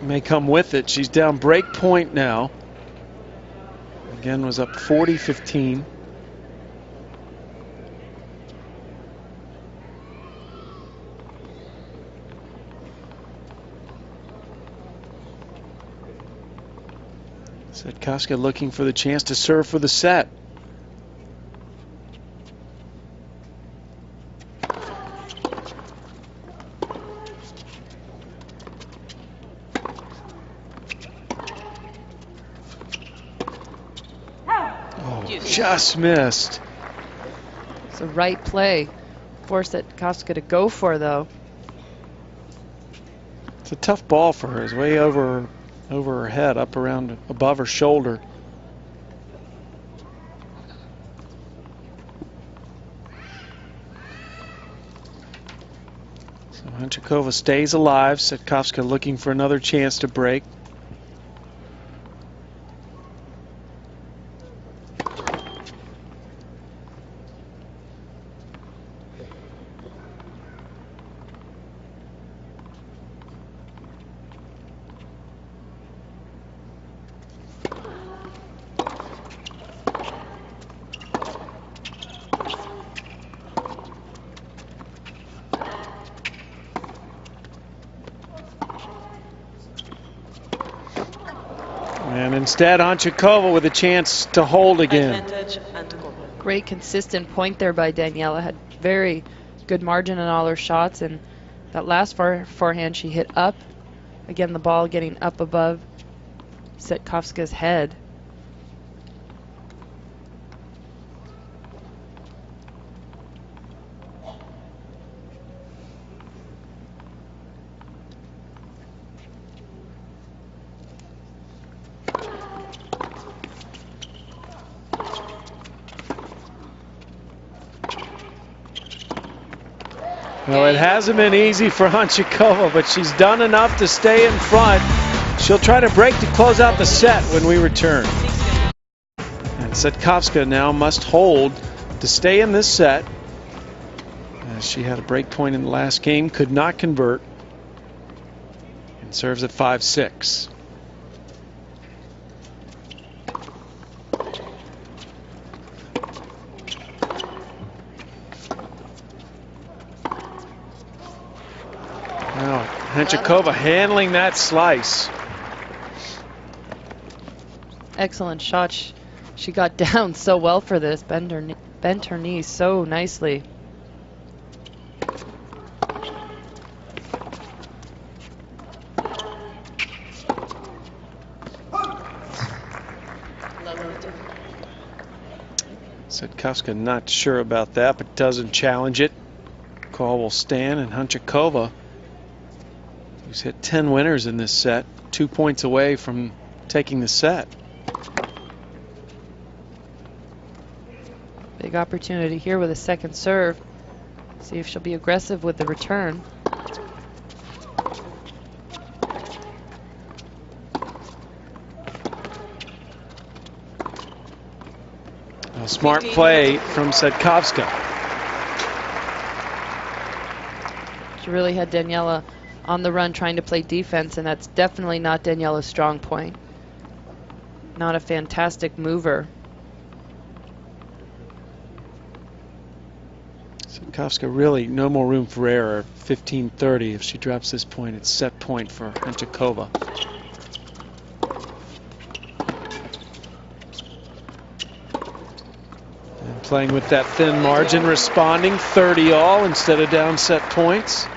may come with it. She's down break point now. Again, was up 40-15. Cetkovska looking for the chance to serve for the set. Oh, just missed. It's a right play. Force Cetkovska to go for, though. It's a tough ball for her. It's way over her head, up around above her shoulder. So Hantuchova stays alive. Cetkovska looking for another chance to break. And instead, Hantuchova with a chance to hold again. Advantage and goal. Great consistent point there by Daniela. Had very good margin in all her shots, and that last forehand she hit up. Again, the ball getting up above Cetkovska's head. Well, it hasn't been easy for Hantuchova, but she's done enough to stay in front. She'll try to break to close out the set when we return. And Cetkovska now must hold to stay in this set. As she had a break point in the last game, could not convert, and serves at 5-6. Now, Hantuchova handling that slice. Excellent shot. She got down so well for this. Bent her knee so nicely. Cetkovska not sure about that, but doesn't challenge it. Call will stand, and Hantuchova, who's hit 10 winners in this set, 2 points away from taking the set. Big opportunity here with a second serve. See if she'll be aggressive with the return. A smart play from Cetkovska. She really had Daniela on the run trying to play defense, and that's definitely not Daniela's strong point. Not a fantastic mover. Cetkovska really no more room for error. 15-30. If she drops this point, it's set point for Hantuchova. Playing with that thin margin, responding 30 all instead of down set points.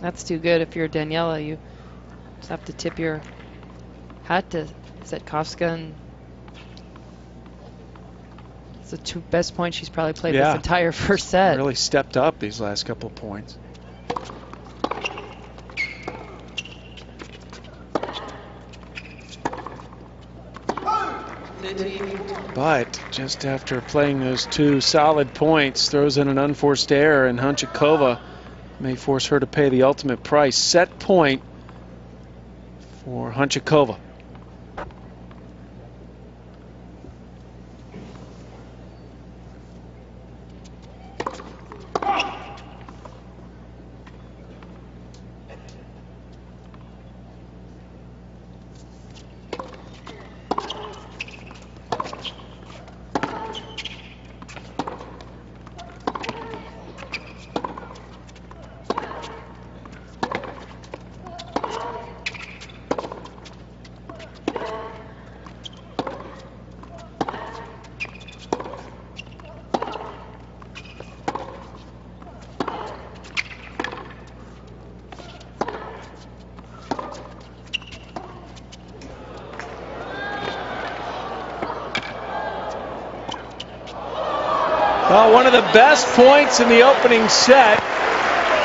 That's too good if you're Daniela. You just have to tip your hat to Cetkovska, and it's the two best points she's probably played this entire first set. Really stepped up these last couple of points. But just after playing those two solid points, throws in an unforced error, and Hantuchova may force her to pay the ultimate price. Set point for Hantuchova. Well, one of the best points in the opening set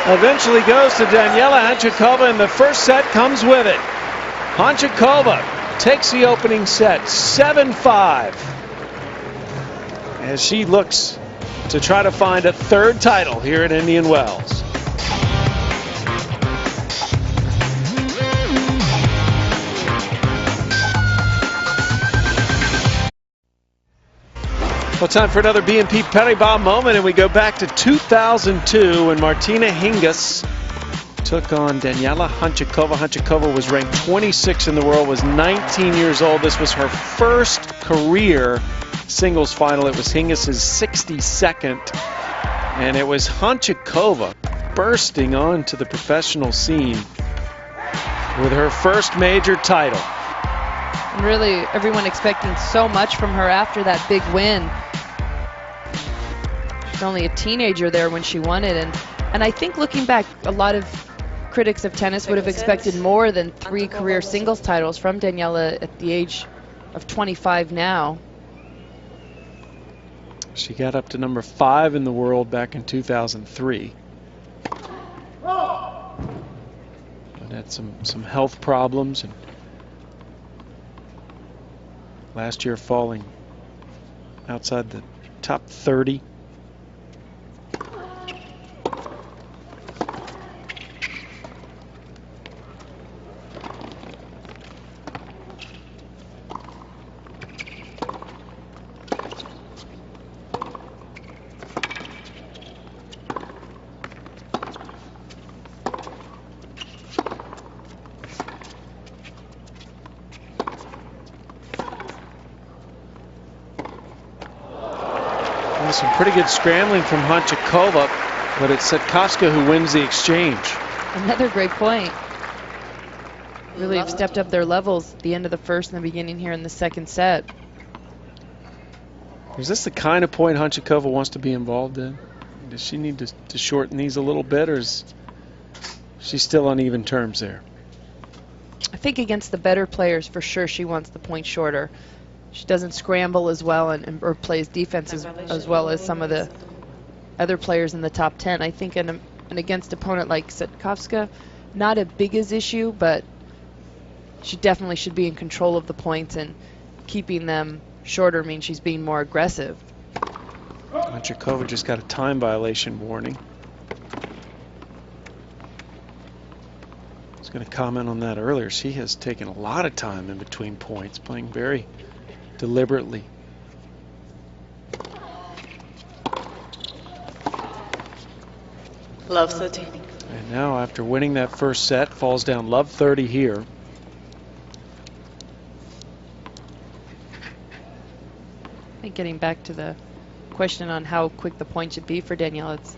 eventually goes to Daniela Hantuchova, and the first set comes with it. Hantuchova takes the opening set 7-5 as she looks to try to find a third title here at Indian Wells. Well, time for another BNP Paribas moment, and we go back to 2002 when Martina Hingis took on Daniela Hantuchova. Hantuchova was ranked 26 in the world, was 19 years old. This was her first career singles final. It was Hingis's 62nd, and it was Hantuchova bursting onto the professional scene with her first major title. And really, everyone expecting so much from her after that big win. She's only a teenager there when she won it, and I think looking back, a lot of critics of tennis would have expected more than 3 career singles titles from Daniela at the age of 25 now. She got up to number 5 in the world back in 2003. But had some health problems, and last year falling outside the top 30. Some pretty good scrambling from Hantuchova, but it's Cetkovska who wins the exchange. Another great point. Really have stepped up their levels at the end of the first and the beginning here in the second set. Is this the kind of point Hantuchova wants to be involved in? Does she need to shorten these a little bit, or is she still on even terms there? I think against the better players, for sure, she wants the point shorter. She doesn't scramble as well or plays defense as well as some of the other players in the top 10. I think and against an opponent like Cetkovska, not as big as issue, but she definitely should be in control of the points, and keeping them shorter means she's being more aggressive. Hantuchova just got a time violation warning. I was going to comment on that earlier. She has taken a lot of time in between points, playing very deliberately. Love 30. And now, after winning that first set, falls down love 30 here. I think getting back to the question on how quick the point should be for Daniela, it's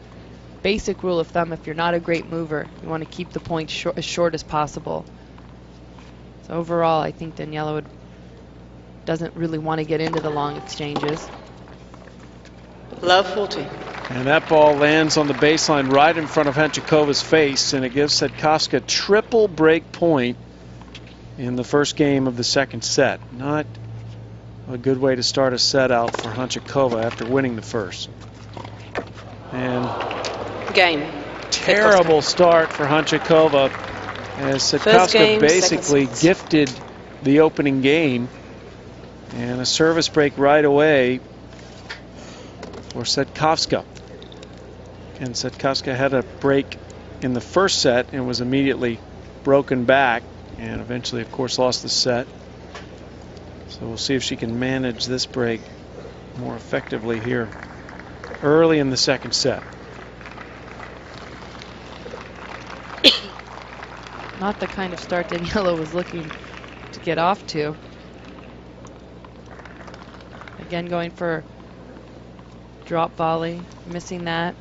basic rule of thumb: if you're not a great mover, you want to keep the point as short as possible. So overall, I think Daniela would doesn't really want to get into the long exchanges. Love 40. And that ball lands on the baseline right in front of Hantuchova's face, and it gives Cetkovska triple break point in the first game of the second set. Not a good way to start a set out for Hantuchova after winning the first. And Game. terrible start for Hantuchova, as Cetkovska basically gifted the opening game, and a service break right away for Cetkovska. And Cetkovska had a break in the first set and was immediately broken back, and eventually, of course, lost the set. So we'll see if she can manage this break more effectively here early in the second set. Not the kind of start Daniela was looking to get off to. Again, going for drop volley, missing that.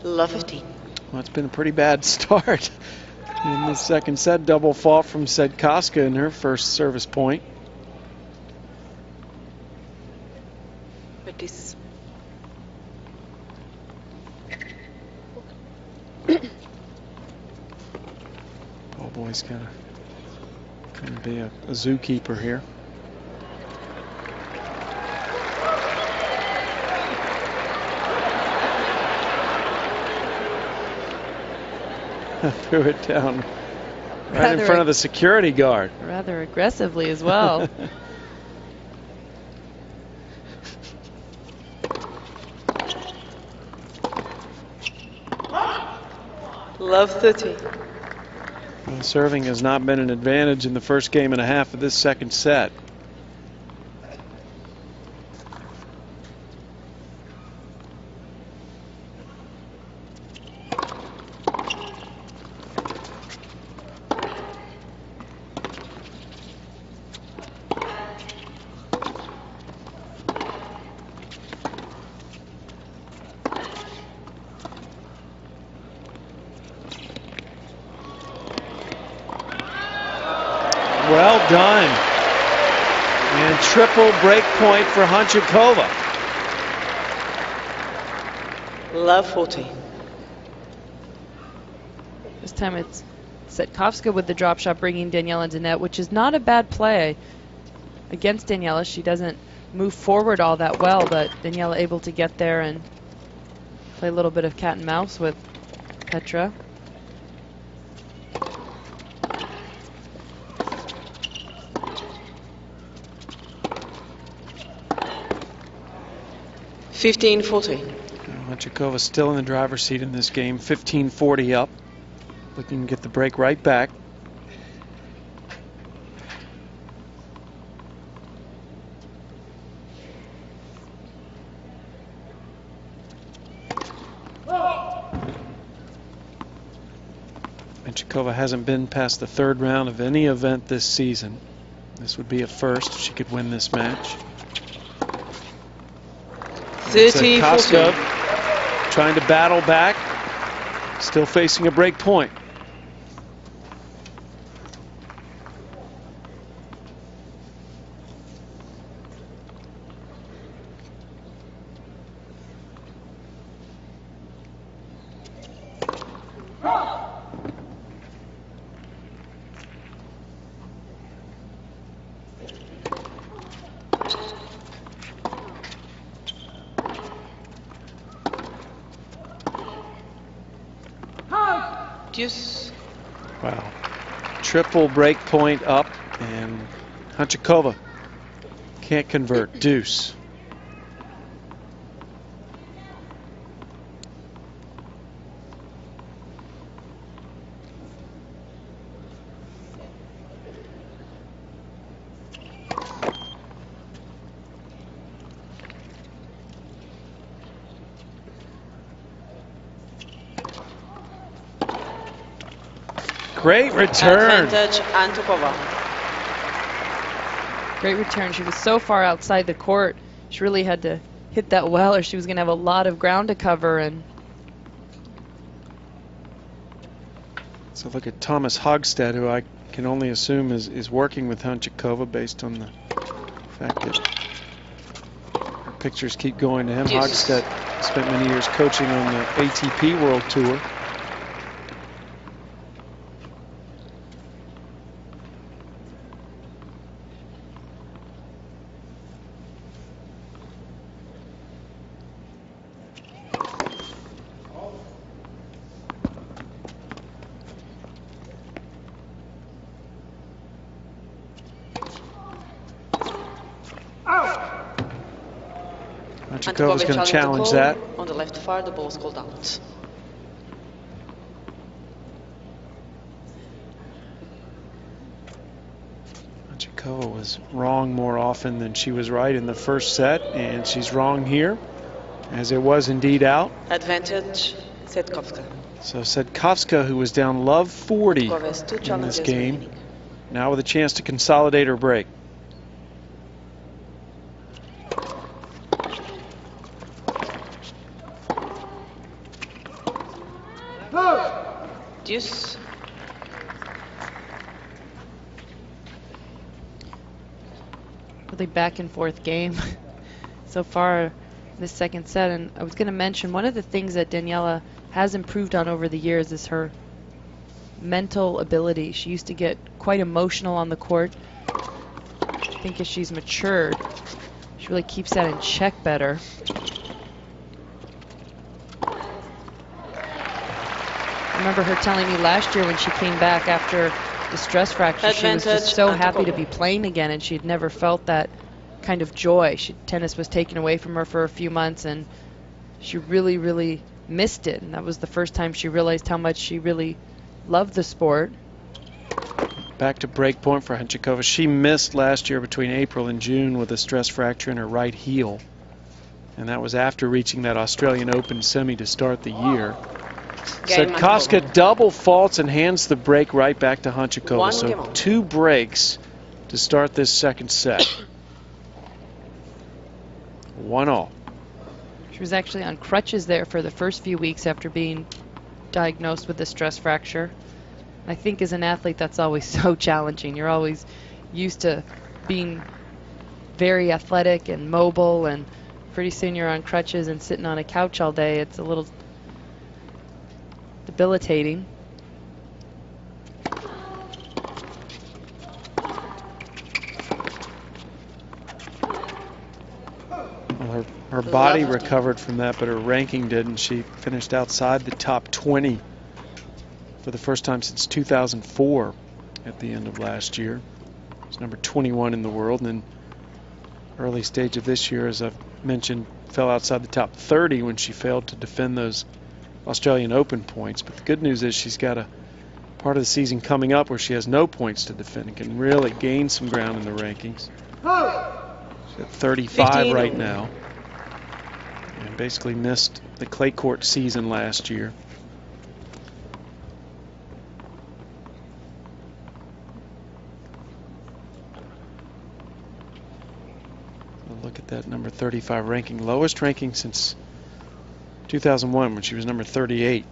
Love 15. Well, it's been a pretty bad start in the second set. Double fault from Cetkovska in her first service point. But this. Oh boy, he's gonna be a zookeeper here. Threw it down right in front of the security guard. Rather aggressively as well. Love 30. Well, serving has not been an advantage in the first game and a half of this second set. Well done. And triple break point for Hantuchova. Love 40. This time it's Cetkovska with the drop shot, bringing Daniela into net, which is not a bad play against Daniela. She doesn't move forward all that well, but Daniela able to get there and play a little bit of cat and mouse with Petra. $15.40. Hantuchova still in the driver's seat in this game, 15-40 up. Looking to get the break right back. Hantuchova hasn't been past the third round of any event this season. This would be a first if she could win this match. 30-40. Trying to battle back, still facing a break point. Deuce. Wow. Triple break point up, and Hantuchova can't convert. Deuce. Great return. Advantage Hantuchova. Great return. She was so far outside the court. She really had to hit that well or she was going to have a lot of ground to cover. And so look at Thomas Hogstad, who I can only assume is working with Hantuchova based on the fact that her pictures keep going to him. Yes. Hogstad spent many years coaching on the ATP World Tour. Hantuchova's going to challenge that. On the left far, the ball is called out. Hantuchova was wrong more often than she was right in the first set, and she's wrong here, as it was indeed out. Advantage, Cetkovska. So Cetkovska, who was down love 40 in this game, remaining. now with a chance to consolidate her break. Deuce. really back and forth game so far this second set. And I was going to mention one of the things that Daniela has improved on over the years is her mental ability. She used to get quite emotional on the court. I think as she's matured, she really keeps that in check better. I remember her telling me last year when she came back after the stress fracture, she was just so happy to be playing again, and she'd never felt that kind of joy. Tennis was taken away from her for a few months, and she really, really missed it. And that was the first time she realized how much she really loved the sport. Back to break point for Hantuchova. She missed last year between April and June with a stress fracture in her right heel. And that was after reaching that Australian Open semi to start the year. Cetkovska double faults and hands the break right back to Hantuchova. So 2 breaks to start this second set. 1-all. She was actually on crutches there for the first few weeks after being diagnosed with a stress fracture. I think as an athlete that's always so challenging. You're always used to being very athletic and mobile, and pretty soon you're on crutches and sitting on a couch all day. It's a little debilitating. Well, her body recovered from that, but her ranking didn't. She finished outside the top 20 for the first time since 2004 at the end of last year. It's number 21 in the world, and then early stage of this year, as I've mentioned, fell outside the top 30 when she failed to defend those Australian Open points. But the good news is she's got a part of the season coming up where she has no points to defend and can really gain some ground in the rankings. She's at 35 right now, and basically missed the clay court season last year. Look at that number 35 ranking, lowest ranking since 2001 when she was number 38.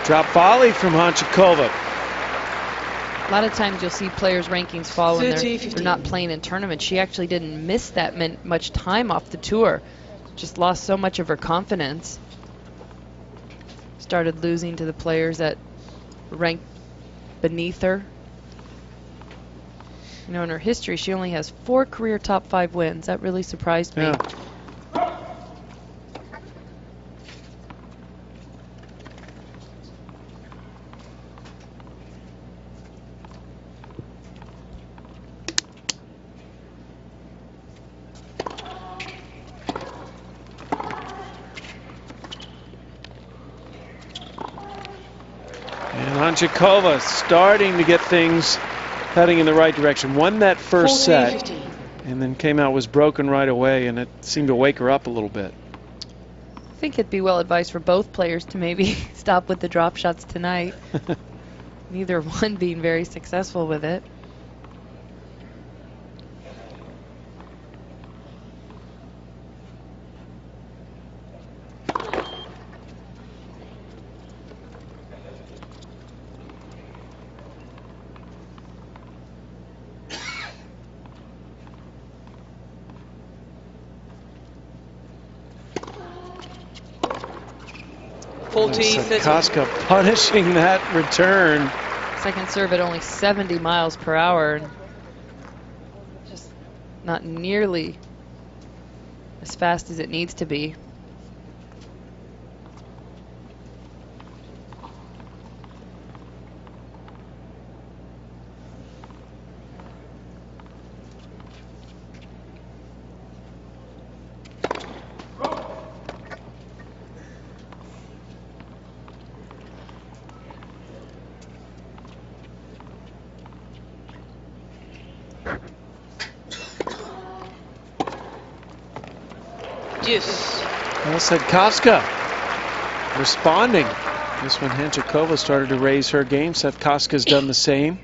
Drop volley from Hantuchova. A lot of times you'll see players' rankings fall when they're not playing in tournaments. She actually didn't miss that much time off the tour. Just lost so much of her confidence. Started losing to the players that ranked beneath her. You know, in her history, she only has 4 career top 5 wins. That really surprised me. Yeah. Hantuchova starting to get things heading in the right direction. Won that first set and then came out, was broken right away, and it seemed to wake her up a little bit. I think it'd be well advised for both players to maybe stop with the drop shots tonight. Neither one being very successful with it. Cetkovska punishing that return. Second serve at only 70 miles per hour. And just not nearly as fast as it needs to be. Well, Cetkovska responding. Just when Hantuchova started to raise her game, Cetkovska's done the same.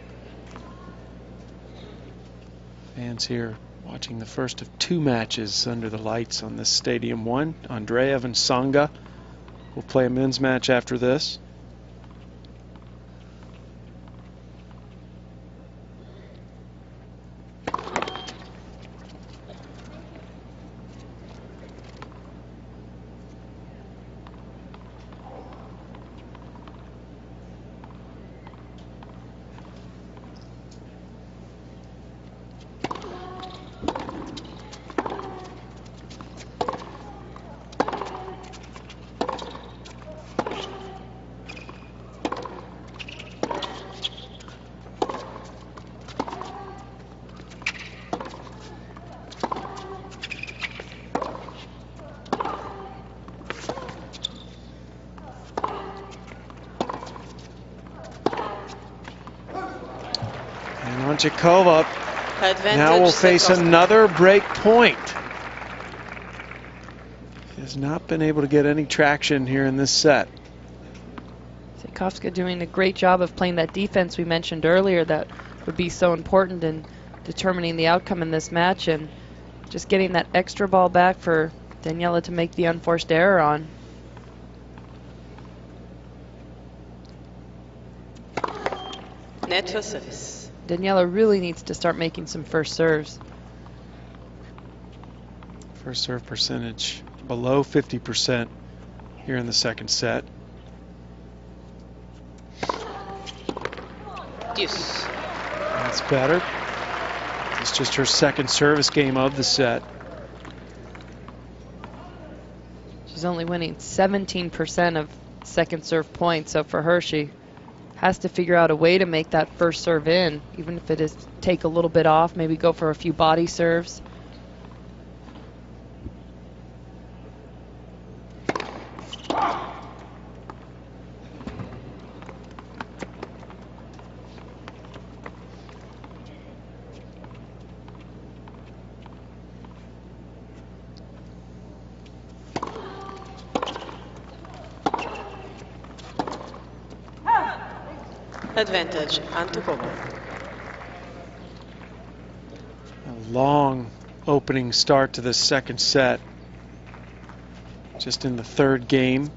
Fans here watching the first of two matches under the lights on this Stadium 1. Andreev and Tsonga will play a men's match after this. Hantuchova now will face another break point. She has not been able to get any traction here in this set. Cetkovska doing a great job of playing that defense we mentioned earlier that would be so important in determining the outcome in this match, and just getting that extra ball back for Daniela to make the unforced error on. Net for service. Daniela really needs to start making some first serves. First serve percentage below 50% here in the second set. Deuce. That's better. It's just her second service game of the set. She's only winning 17% of second serve points, so for her, she has to figure out a way to make that first serve in, even if it is take a little bit off, maybe go for a few body serves. Advantage, Hantuchova. A long opening start to the second set. Just in the third game.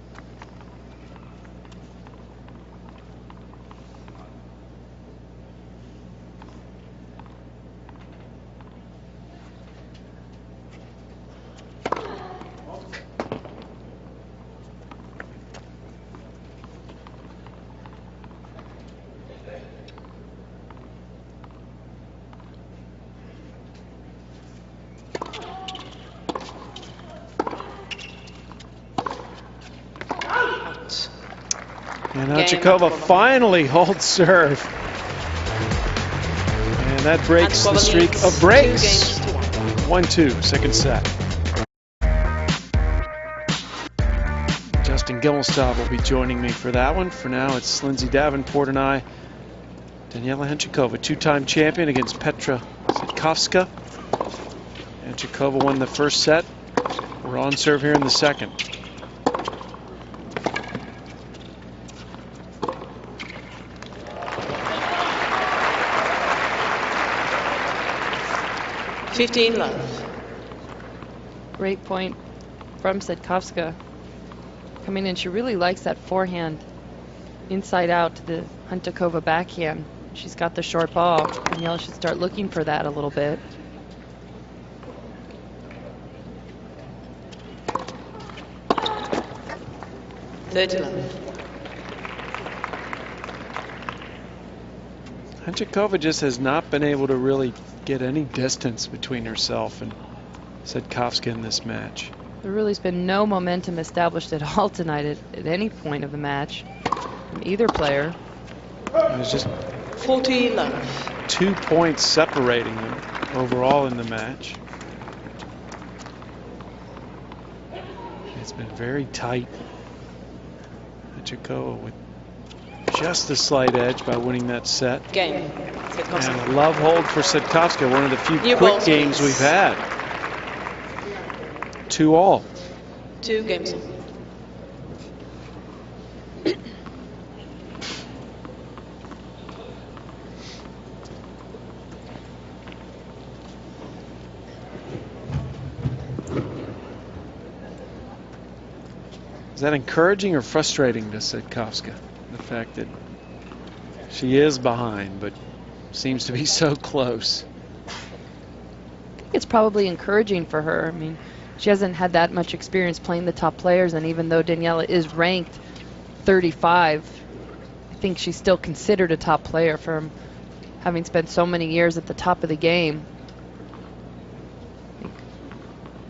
And Hantuchova finally holds serve. And that breaks the streak of breaks. 1-2, second set. Justin Gimmelstadt will be joining me for that one. For now, it's Lindsay Davenport and I. Daniela Hantuchova, two-time champion against Petra Cetkovska. Hantuchova won the first set. We're on serve here in the second. 15 love. Great point from Cetkovska. Coming in, she really likes that forehand inside out to the Hantuchova backhand. She's got the short ball. Daniela should start looking for that a little bit. Hantuchova just has not been able to really get any distance between herself and Cetkovska in this match. There really has been no momentum established at all tonight at any point of the match from either player. There's just 40 love. 2 points separating them overall in the match. It's been very tight. Hantuchova with just a slight edge by winning that set. Game. And a love hold for Cetkovska, one of the few New quick balls, games please. we've had. 2-all. 2 games. Is that encouraging or frustrating to Cetkovska? The fact that she is behind, but seems to be so close. It's probably encouraging for her. I mean, she hasn't had that much experience playing the top players, and even though Daniela is ranked 35, I think she's still considered a top player from having spent so many years at the top of the game.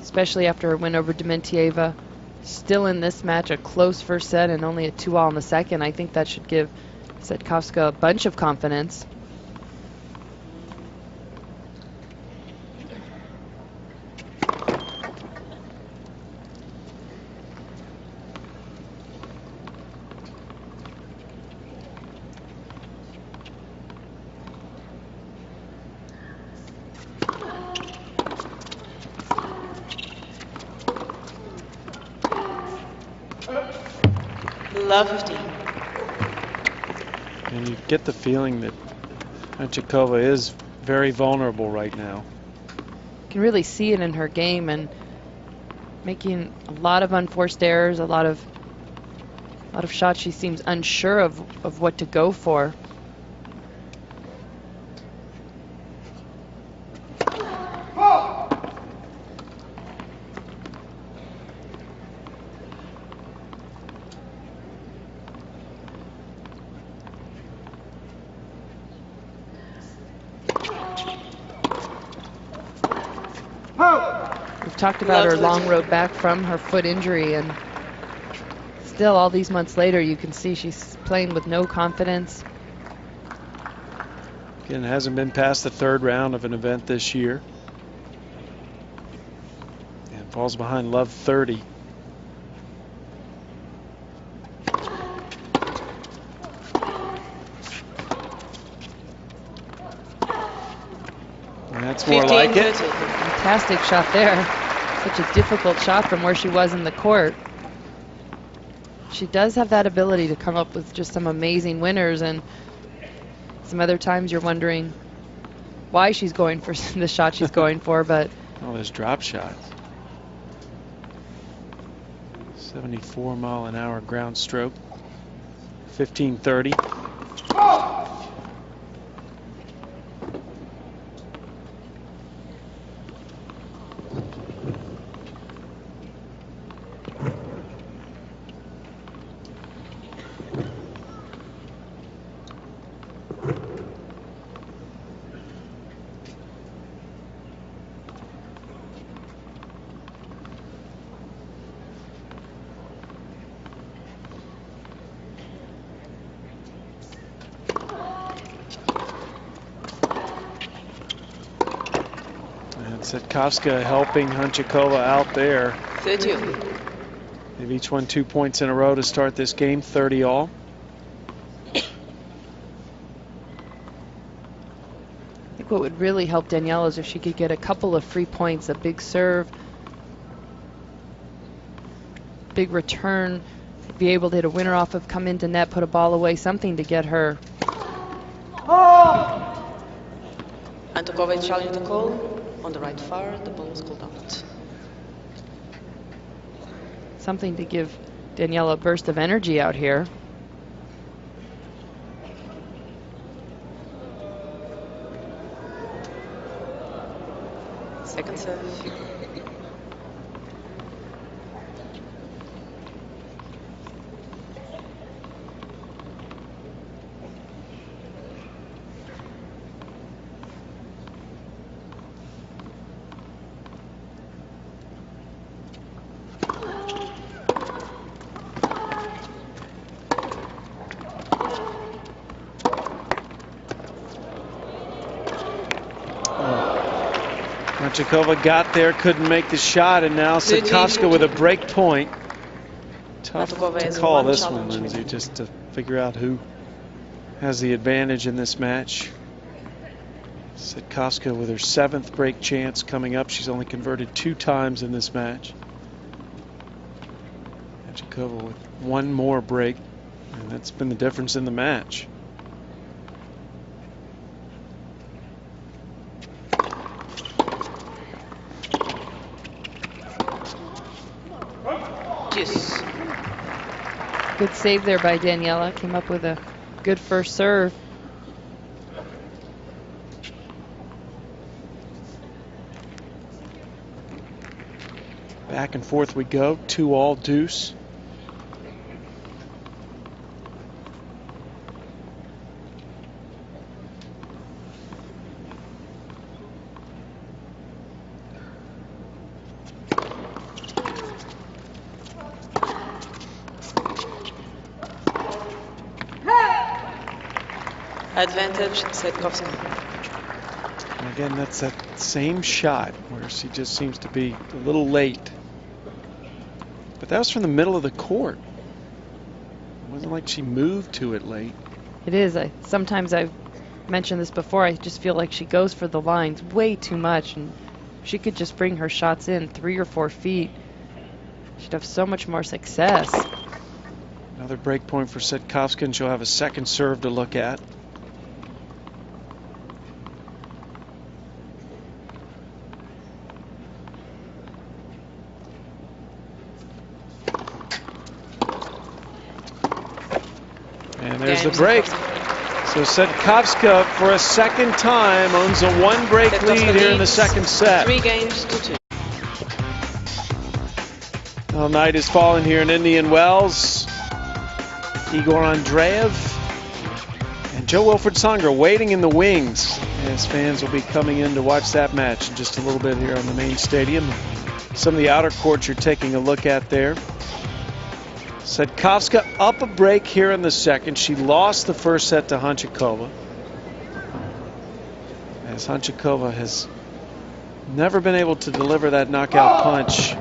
Especially after her win over Dementieva. Still in this match, a close first set and only a 2-all in the second. I think that should give Cetkovska a bunch of confidence. Love 15. And you get the feeling that Hantuchova is very vulnerable right now. You can really see it in her game, and making a lot of unforced errors, a lot of shots she seems unsure of what to go for. We've talked about her long road back from her foot injury, and still all these months later you can see she's playing with no confidence. Again, hasn't been past the third round of an event this year. And falls behind love 30. And that's more like it. Fantastic shot there. Such a difficult shot from where she was in the court. She does have that ability to come up with just some amazing winners, and some other times you're wondering why she's going for the shot she's going for, but oh, those drop shots. 74-mile-an-hour ground stroke. 1530. Cetkovska helping Hantuchova out there. 30. They've each won 2 points in a row to start this game, 30-all. I think what would really help Daniela is if she could get a couple of free points, a big serve, big return, be able to hit a winner off of, come into net, put a ball away, something to get her. Hantuchova is challenging the call On the right far, the ball was called out. Something to give Daniela a burst of energy out here. Second serve. Hantuchova got there, couldn't make the shot, and now Cetkovska with a break point. Tough to call this one, Lindsay, just to figure out who has the advantage in this match. Cetkovska with her 7th break chance coming up. She's only converted 2 times in this match. Hantuchova with 1 more break, and that's been the difference in the match. Yes. Good save there by Daniela. Came up with a good first serve. Back and forth we go. 2-all deuce. Advantage, Cetkovska. And again, that's that same shot where she just seems to be a little late. But that was from the middle of the court. It wasn't like she moved to it late. It is. Sometimes I've mentioned this before. I just feel like she goes for the lines way too much, and she could just bring her shots in 3 or 4 feet. She'd have so much more success. Another break point for Cetkovska, and she'll have a second serve to look at. And there's the break. So Cetkovska, for a second time, owns a 1-break lead here in the second set. 3 games to 2. Well, night is falling here in Indian Wells. Igor Andreev and Joe Wilfried Tsonga waiting in the wings as fans will be coming in to watch that match in just a little bit here on the main stadium. Some of the outer courts you're taking a look at there. Cetkovska up a break here in the second. She lost the first set to Hantuchova, as Hantuchova has never been able to deliver that knockout punch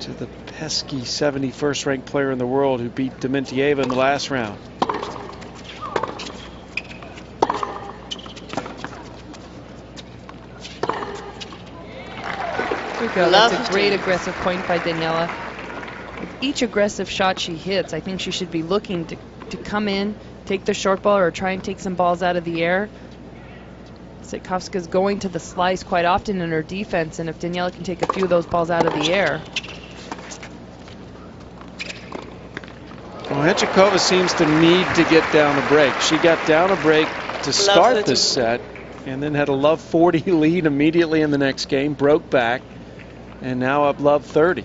to the pesky 71st ranked player in the world who beat Dementieva in the last round. There we go. That's a great aggressive point by Daniela. With each aggressive shot she hits, I think she should be looking to come in, take the short ball, or try and take some balls out of the air. Cetkovska's going to the slice quite often in her defense, and if Daniela can take a few of those balls out of the air. Well, Hantuchova seems to need to get down a break. She got down a break to start this set, and then had a love 40 lead immediately in the next game, broke back, and now up love 30.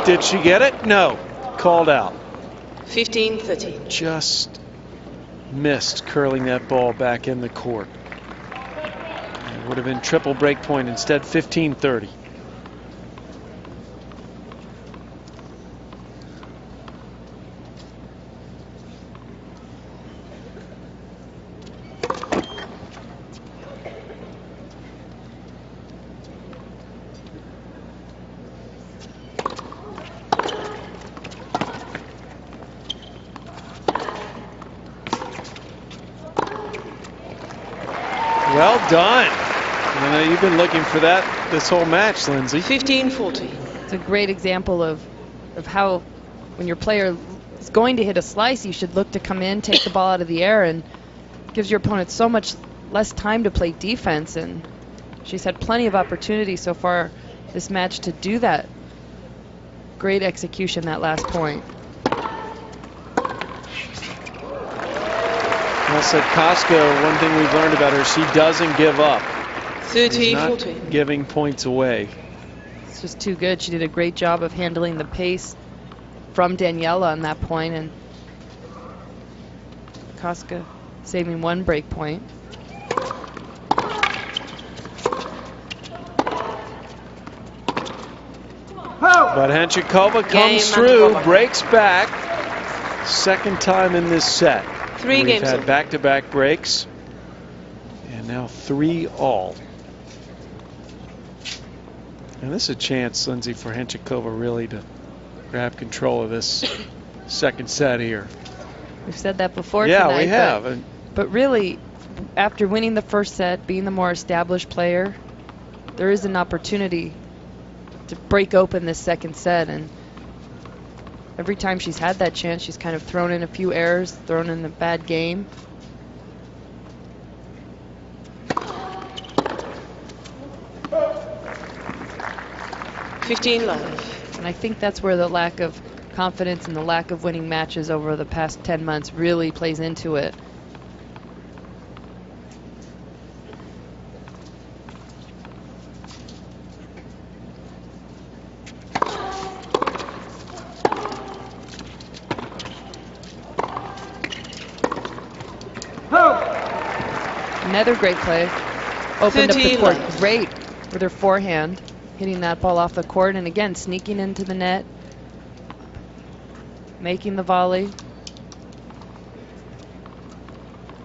Did she get it? No. Called out. 15-13. Just missed curling that ball back in the court. It would have been triple break point instead. 15-30. Well done. I know you've been looking for that this whole match, Lindsay. 15-40. It's a great example of how when your player is going to hit a slice, you should look to come in, take the ball out of the air, and gives your opponent so much less time to play defense. And she's had plenty of opportunity so far this match to do that. Great execution that last point. Well, Cetkovska, one thing we've learned about her, she doesn't give up. 30-40. Giving points away. It's just too good. She did a great job of handling the pace from Daniela on that point, and Cetkovska saving one break point. But Hantuchova comes through, breaks back. Second time in this set. We've had back-to-back breaks, and now 3-all. And this is a chance, Lindsay, for Hantuchova really to grab control of this second set here. We've said that before yeah, tonight. We have. But really, after winning the first set, being the more established player, there is an opportunity to break open this second set. And every time she's had that chance, she's kind of thrown in a few errors, thrown in a bad game. $15 And I think that's where the lack of confidence and the lack of winning matches over the past 10 months really plays into it. Another great play. Opened up the court great with her forehand, hitting that ball off the court, and again sneaking into the net, making the volley,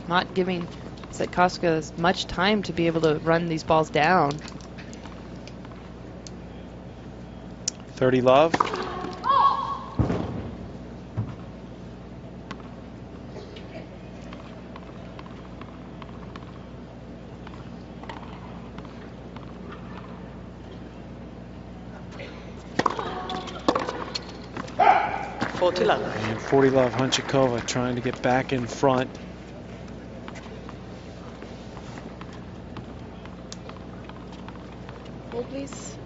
not giving Cetkovska as much time to be able to run these balls down. 30 love. And 40 love Hantuchova trying to get back in front. Hold, please.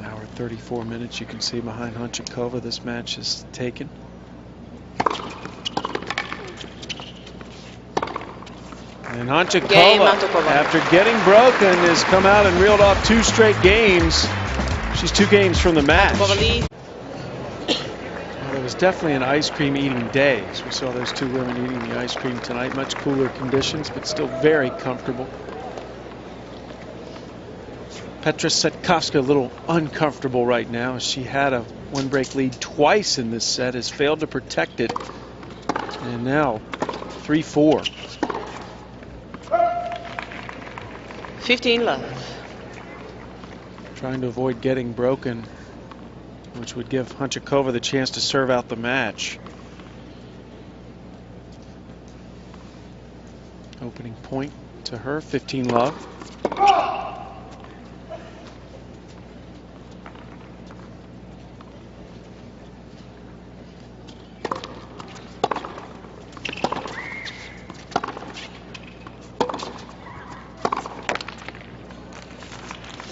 Hour 34 minutes, you can see behind Hantuchova this match is taken. And Hantuchova, after getting broken, has come out and reeled off 2 straight games. She's 2 games from the match. Well, it was definitely an ice cream eating day. So we saw those 2 women eating the ice cream tonight. Much cooler conditions, but still very comfortable. Petra Cetkovska a little uncomfortable right now. She had a 1-break lead twice in this set, has failed to protect it. And now 3-4. 15 love. Trying to avoid getting broken, which would give Hantuchova the chance to serve out the match. Opening point to her, 15 love.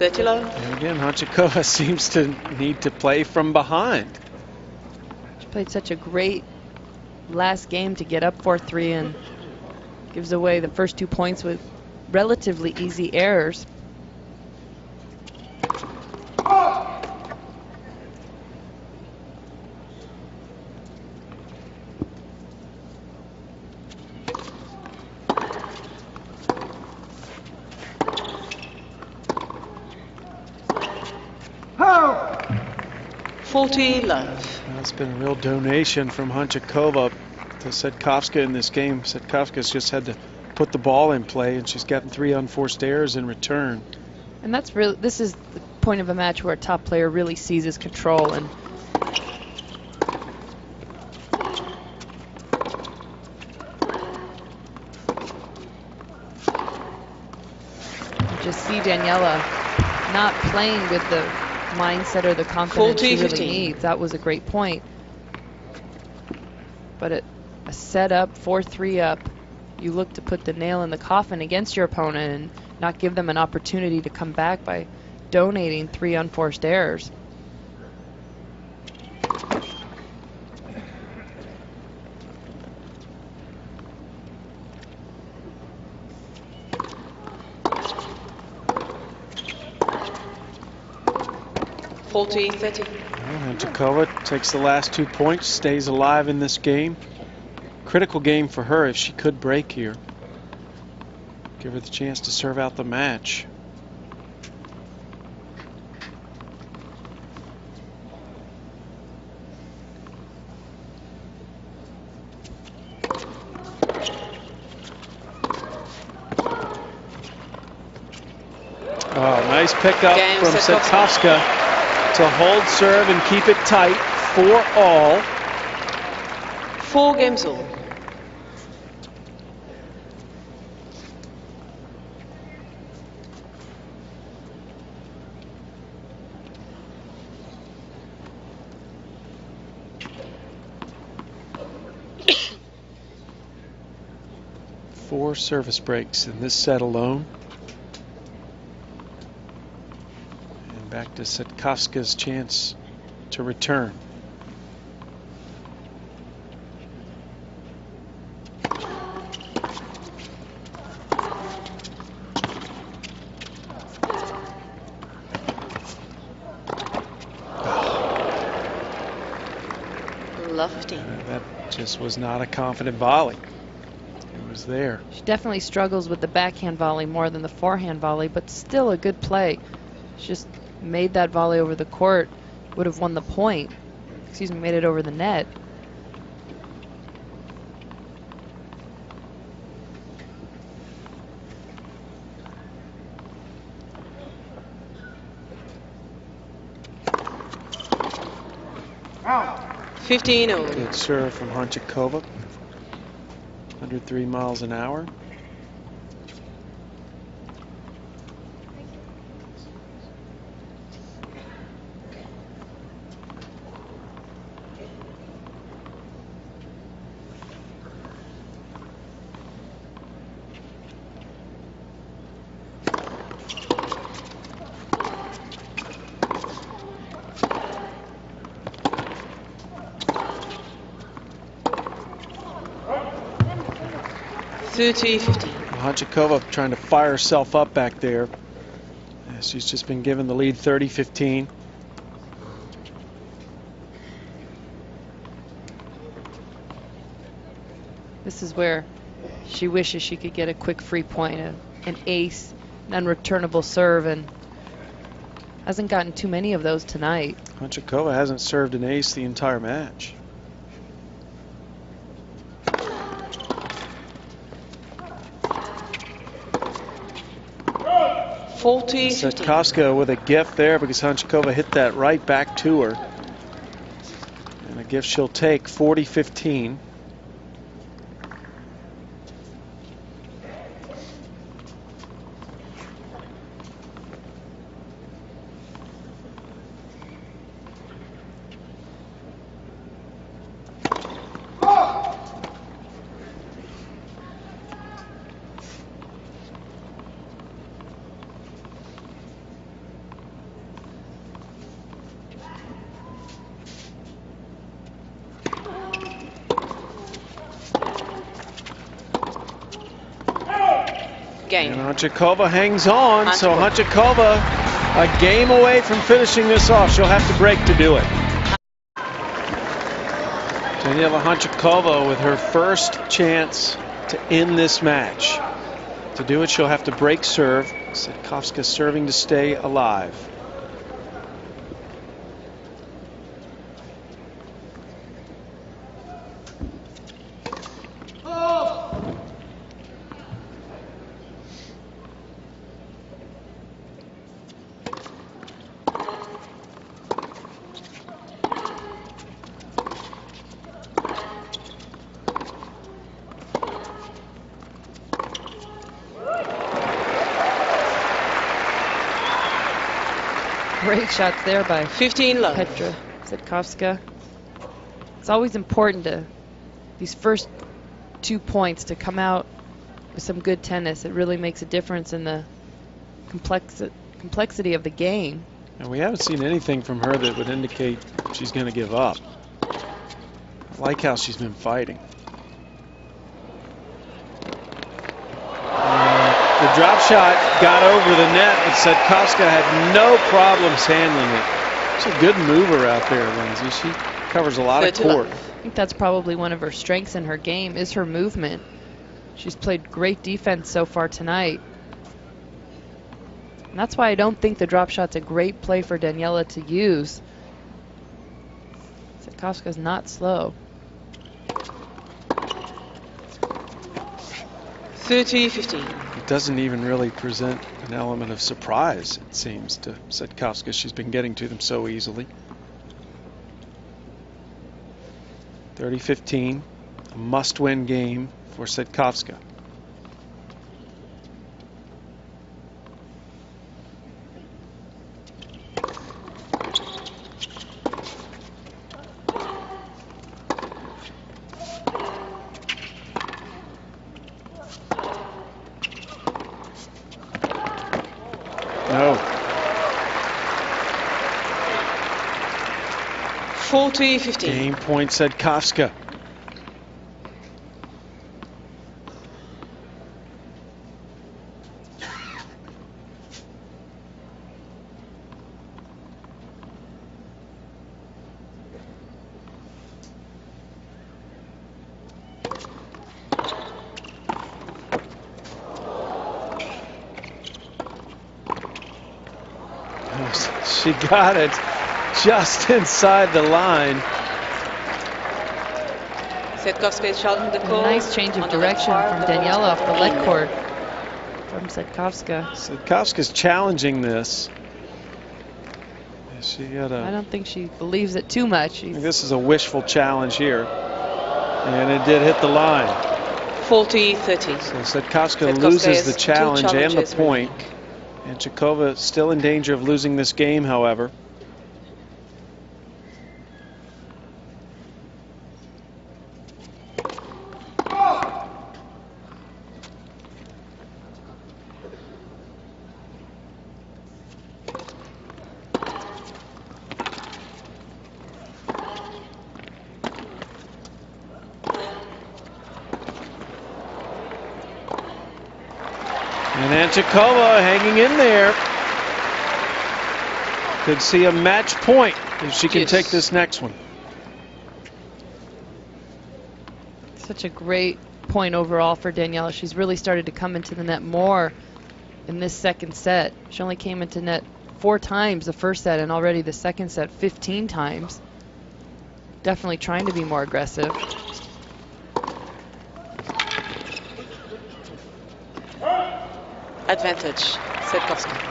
And again, Hantuchova seems to need to play from behind. She played such a great last game to get up 4-3 and gives away the first 2 points with relatively easy errors. That's been a real donation from Hantuchova to Cetkovska in this game. Cetkovska's just had to put the ball in play, and she's gotten 3 unforced errors in return. And that's really, this is the point of a match where a top player really seizes control. And just see Daniela not playing with the mindset or the confidence she really 40-15. needs. That was a great point. But a set up, 4-3 up, you look to put the nail in the coffin against your opponent and not give them an opportunity to come back by donating 3 unforced errors. Hantuchova takes the last 2 points, stays alive in this game. Critical game for her if she could break here. Give her the chance to serve out the match. Oh, nice pickup from Cetkovska to hold serve and keep it tight 4-all. 4 games all. Four service breaks in this set alone. And back to Cetkovska's chance to return. Lofty. That just was not a confident volley. It was there. She definitely struggles with the backhand volley more than the forehand volley, but still a good play. She just made that volley over the court, would have won the point. Excuse me, made it over the net. Wow. 15-all. Good serve from Hantuchova. 103 miles an hour. Hantuchova trying to fire herself up back there. She's just been given the lead 30-15. This is where she wishes she could get a quick free point, an ace, an unreturnable serve, and hasn't gotten too many of those tonight. Hantuchova hasn't served an ace the entire match. Cetkovska with a gift there because Hantuchova hit that right back to her. And a gift she'll take, 40-15. Game. And Hantuchova hangs on, so Hantuchova a game away from finishing this off. She'll have to break to do it. Daniela Hantuchova with her first chance to end this match. To do it, she'll have to break serve. Cetkovska serving to stay alive. Great shots there by 15 love. Petra Cetkovska. It's always important to these first 2 points to come out with some good tennis. It really makes a difference in the complexity of the game. And we haven't seen anything from her that would indicate she's going to give up. I like how she's been fighting. The drop shot got over the net, but Cetkovska had no problems handling it. She's a good mover out there, Lindsay. She covers a lot of court. I think that's probably one of her strengths in her game is her movement. She's played great defense so far tonight. And that's why I don't think the drop shot's a great play for Daniela to use. Cetkovska's not slow. 30-15. It doesn't even really present an element of surprise, it seems, to Cetkovska. She's been getting to them so easily. 30-15, a must-win game for Cetkovska. No. 40-15. Game point Cetkovska. She got it just inside the line. Cetkovska is shouting the call. Nice change of direction from Daniela off the leg court from Cetkovska. Cetkovska's challenging this. She got I don't think she believes it too much. This is a wishful challenge here. And it did hit the line. 40-30. So Cetkovska loses the challenge and the point. And Chikova still in danger of losing this game, however. And Hantuchova hanging in there. Could see a match point if she can take this next one. Such a great point overall for Daniela. She's really started to come into the net more in this second set. She only came into net 4 times the first set, and already the second set 15 times. Definitely trying to be more aggressive. Advantage, Cetkovska.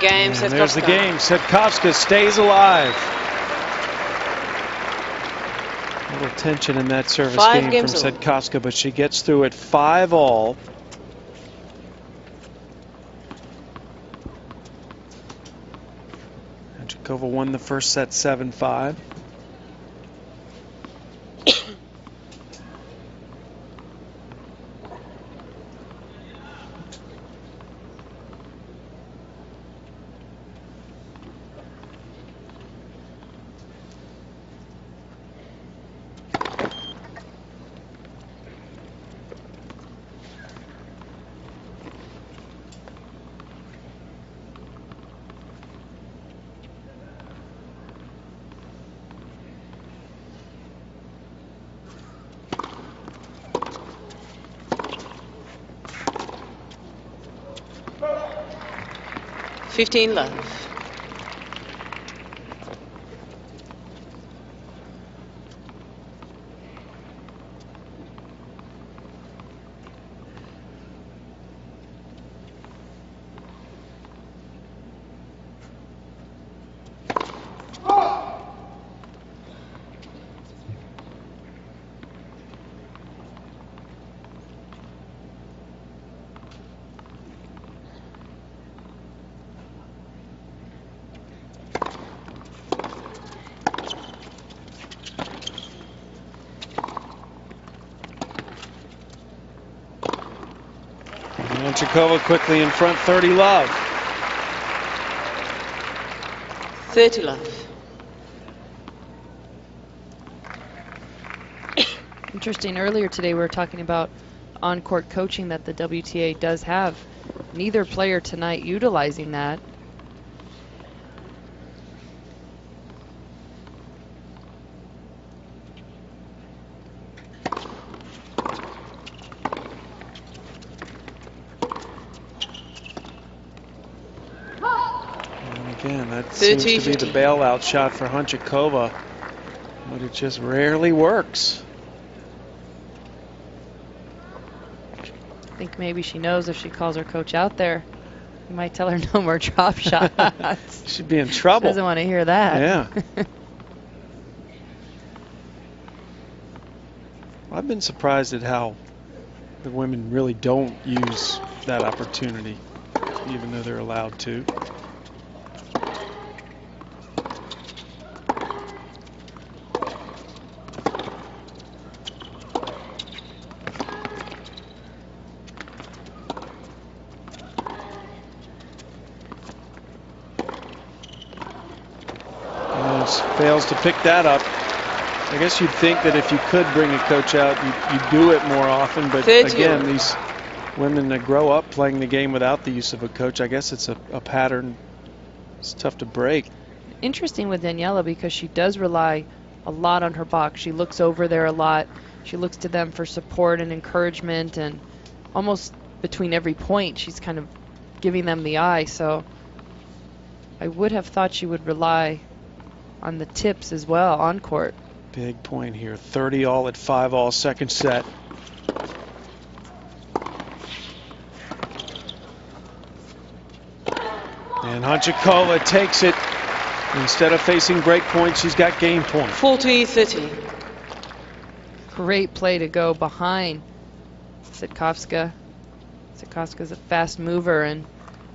Game, Cetkovska. There's the game. Cetkovska stays alive. A little tension in that service game from Cetkovska, but she gets through it 5-all. Hantuchova won the first set 7-5. $15 love. Hantuchova quickly in front, 30 love. 30 love. Interesting, earlier today we were talking about on-court coaching that the WTA does have. Neither player tonight utilizing that. And again, that seems to be the bailout shot for Hantuchova, but it just rarely works. I think maybe she knows if she calls her coach out there, he might tell her no more drop shots. She'd be in trouble. She doesn't want to hear that. Yeah. I've been surprised at how the women really don't use that opportunity, even though they're allowed to. Fails to pick that up. I guess you'd think that if you could bring a coach out, you'd do it more often. But again, these women that grow up playing the game without the use of a coach, I guess it's a pattern. It's tough to break. Interesting with Daniela because she does rely a lot on her box. She looks over there a lot. She looks to them for support and encouragement, and almost between every point she's kind of giving them the eye. So I would have thought she would rely on the tips as well on court. Big point here. 30 all at 5 all, second set. And Hantuchova takes it. Instead of facing break point, she's got game point. 40-30. Great play to go behind Cetkovska. Cetkovska's a fast mover, and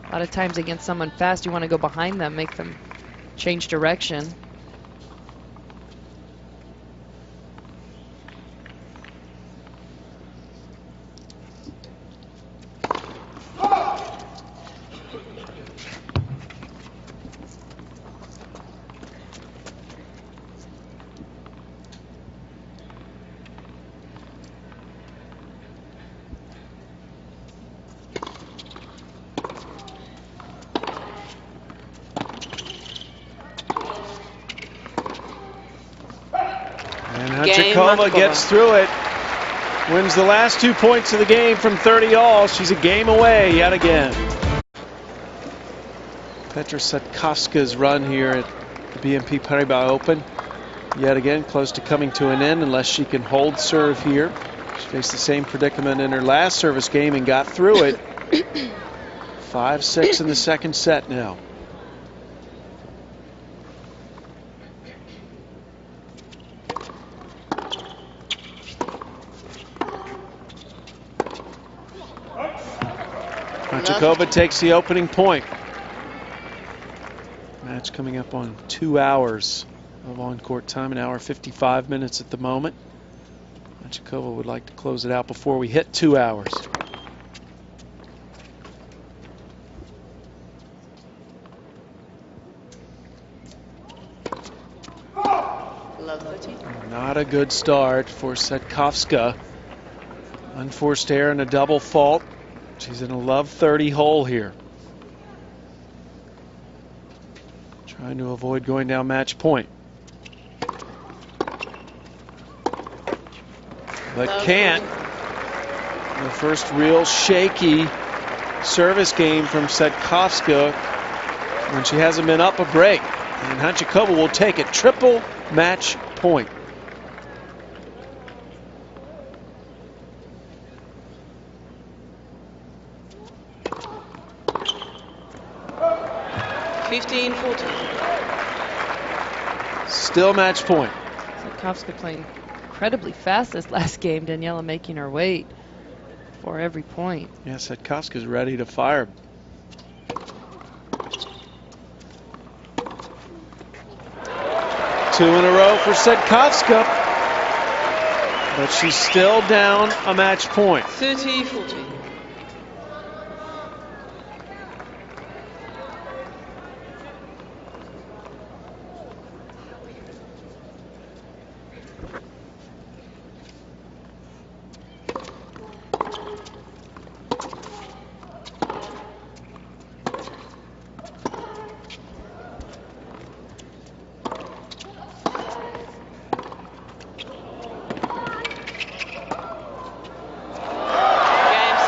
a lot of times against someone fast, you want to go behind them, make them change direction. Hantuchova gets through it, wins the last 2 points of the game from 30 all. She's a game away yet again. Petra Cetkovska's run here at the BNP Paribas Open yet again close to coming to an end unless she can hold serve here. She faced the same predicament in her last service game and got through it. 5-6 in the second set now. Hantuchova takes the opening point. Match coming up on 2 hours of on-court time, an hour 55 minutes at the moment. Hantuchova would like to close it out before we hit 2 hours. Not a good start for Cetkovska. Unforced error and a double fault. She's in a love 30 hole here. Trying to avoid going down match point. But can't. The first real shaky service game from Cetkovska when she hasn't been up a break. And Hantuchova will take it. Triple match point. Still match point. Cetkovska playing incredibly fast this last game. Daniela making her wait for every point. Yeah, Cetkovska's ready to fire. Two in a row for Cetkovska. But she's still down a match point. 30-40.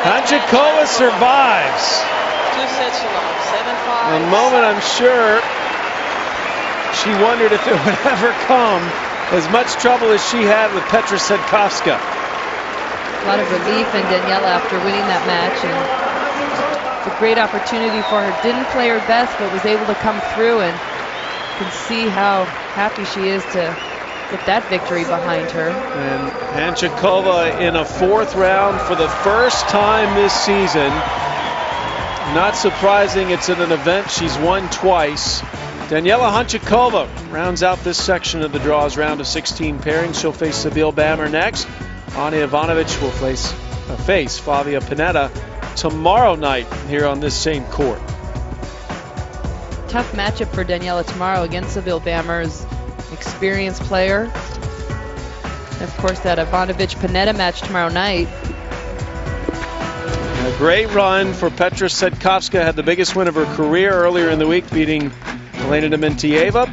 Hantuchova survives. 2 sets to love. 7-5. A moment I'm sure she wondered if it would ever come. As much trouble as she had with P Cetkovska. A lot of relief in Daniela after winning that match, and it's a great opportunity for her. Didn't play her best, but was able to come through, and you can see how happy she is to get that victory behind her. And Hantuchova in a 4th round for the first time this season. Not surprising, it's in an event she's won twice. Daniela Hantuchova rounds out this section of the draws round of 16 pairings. She'll face Sabile Bammer next. Anya Ivanovic will face Flavia Pennetta tomorrow night here on this same court. Tough matchup for Daniela tomorrow against Sabile Bammer's experienced player. And of course, that Ivanovic-Pennetta match tomorrow night. A great run for P Cetkovska. Had the biggest win of her career earlier in the week, beating Elena Dementieva.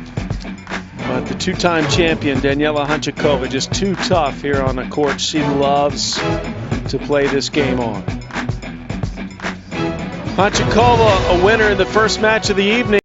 But the 2-time champion, Daniela Hantuchova, just too tough here on a court she loves to play this game on. Hantuchova, a winner in the first match of the evening.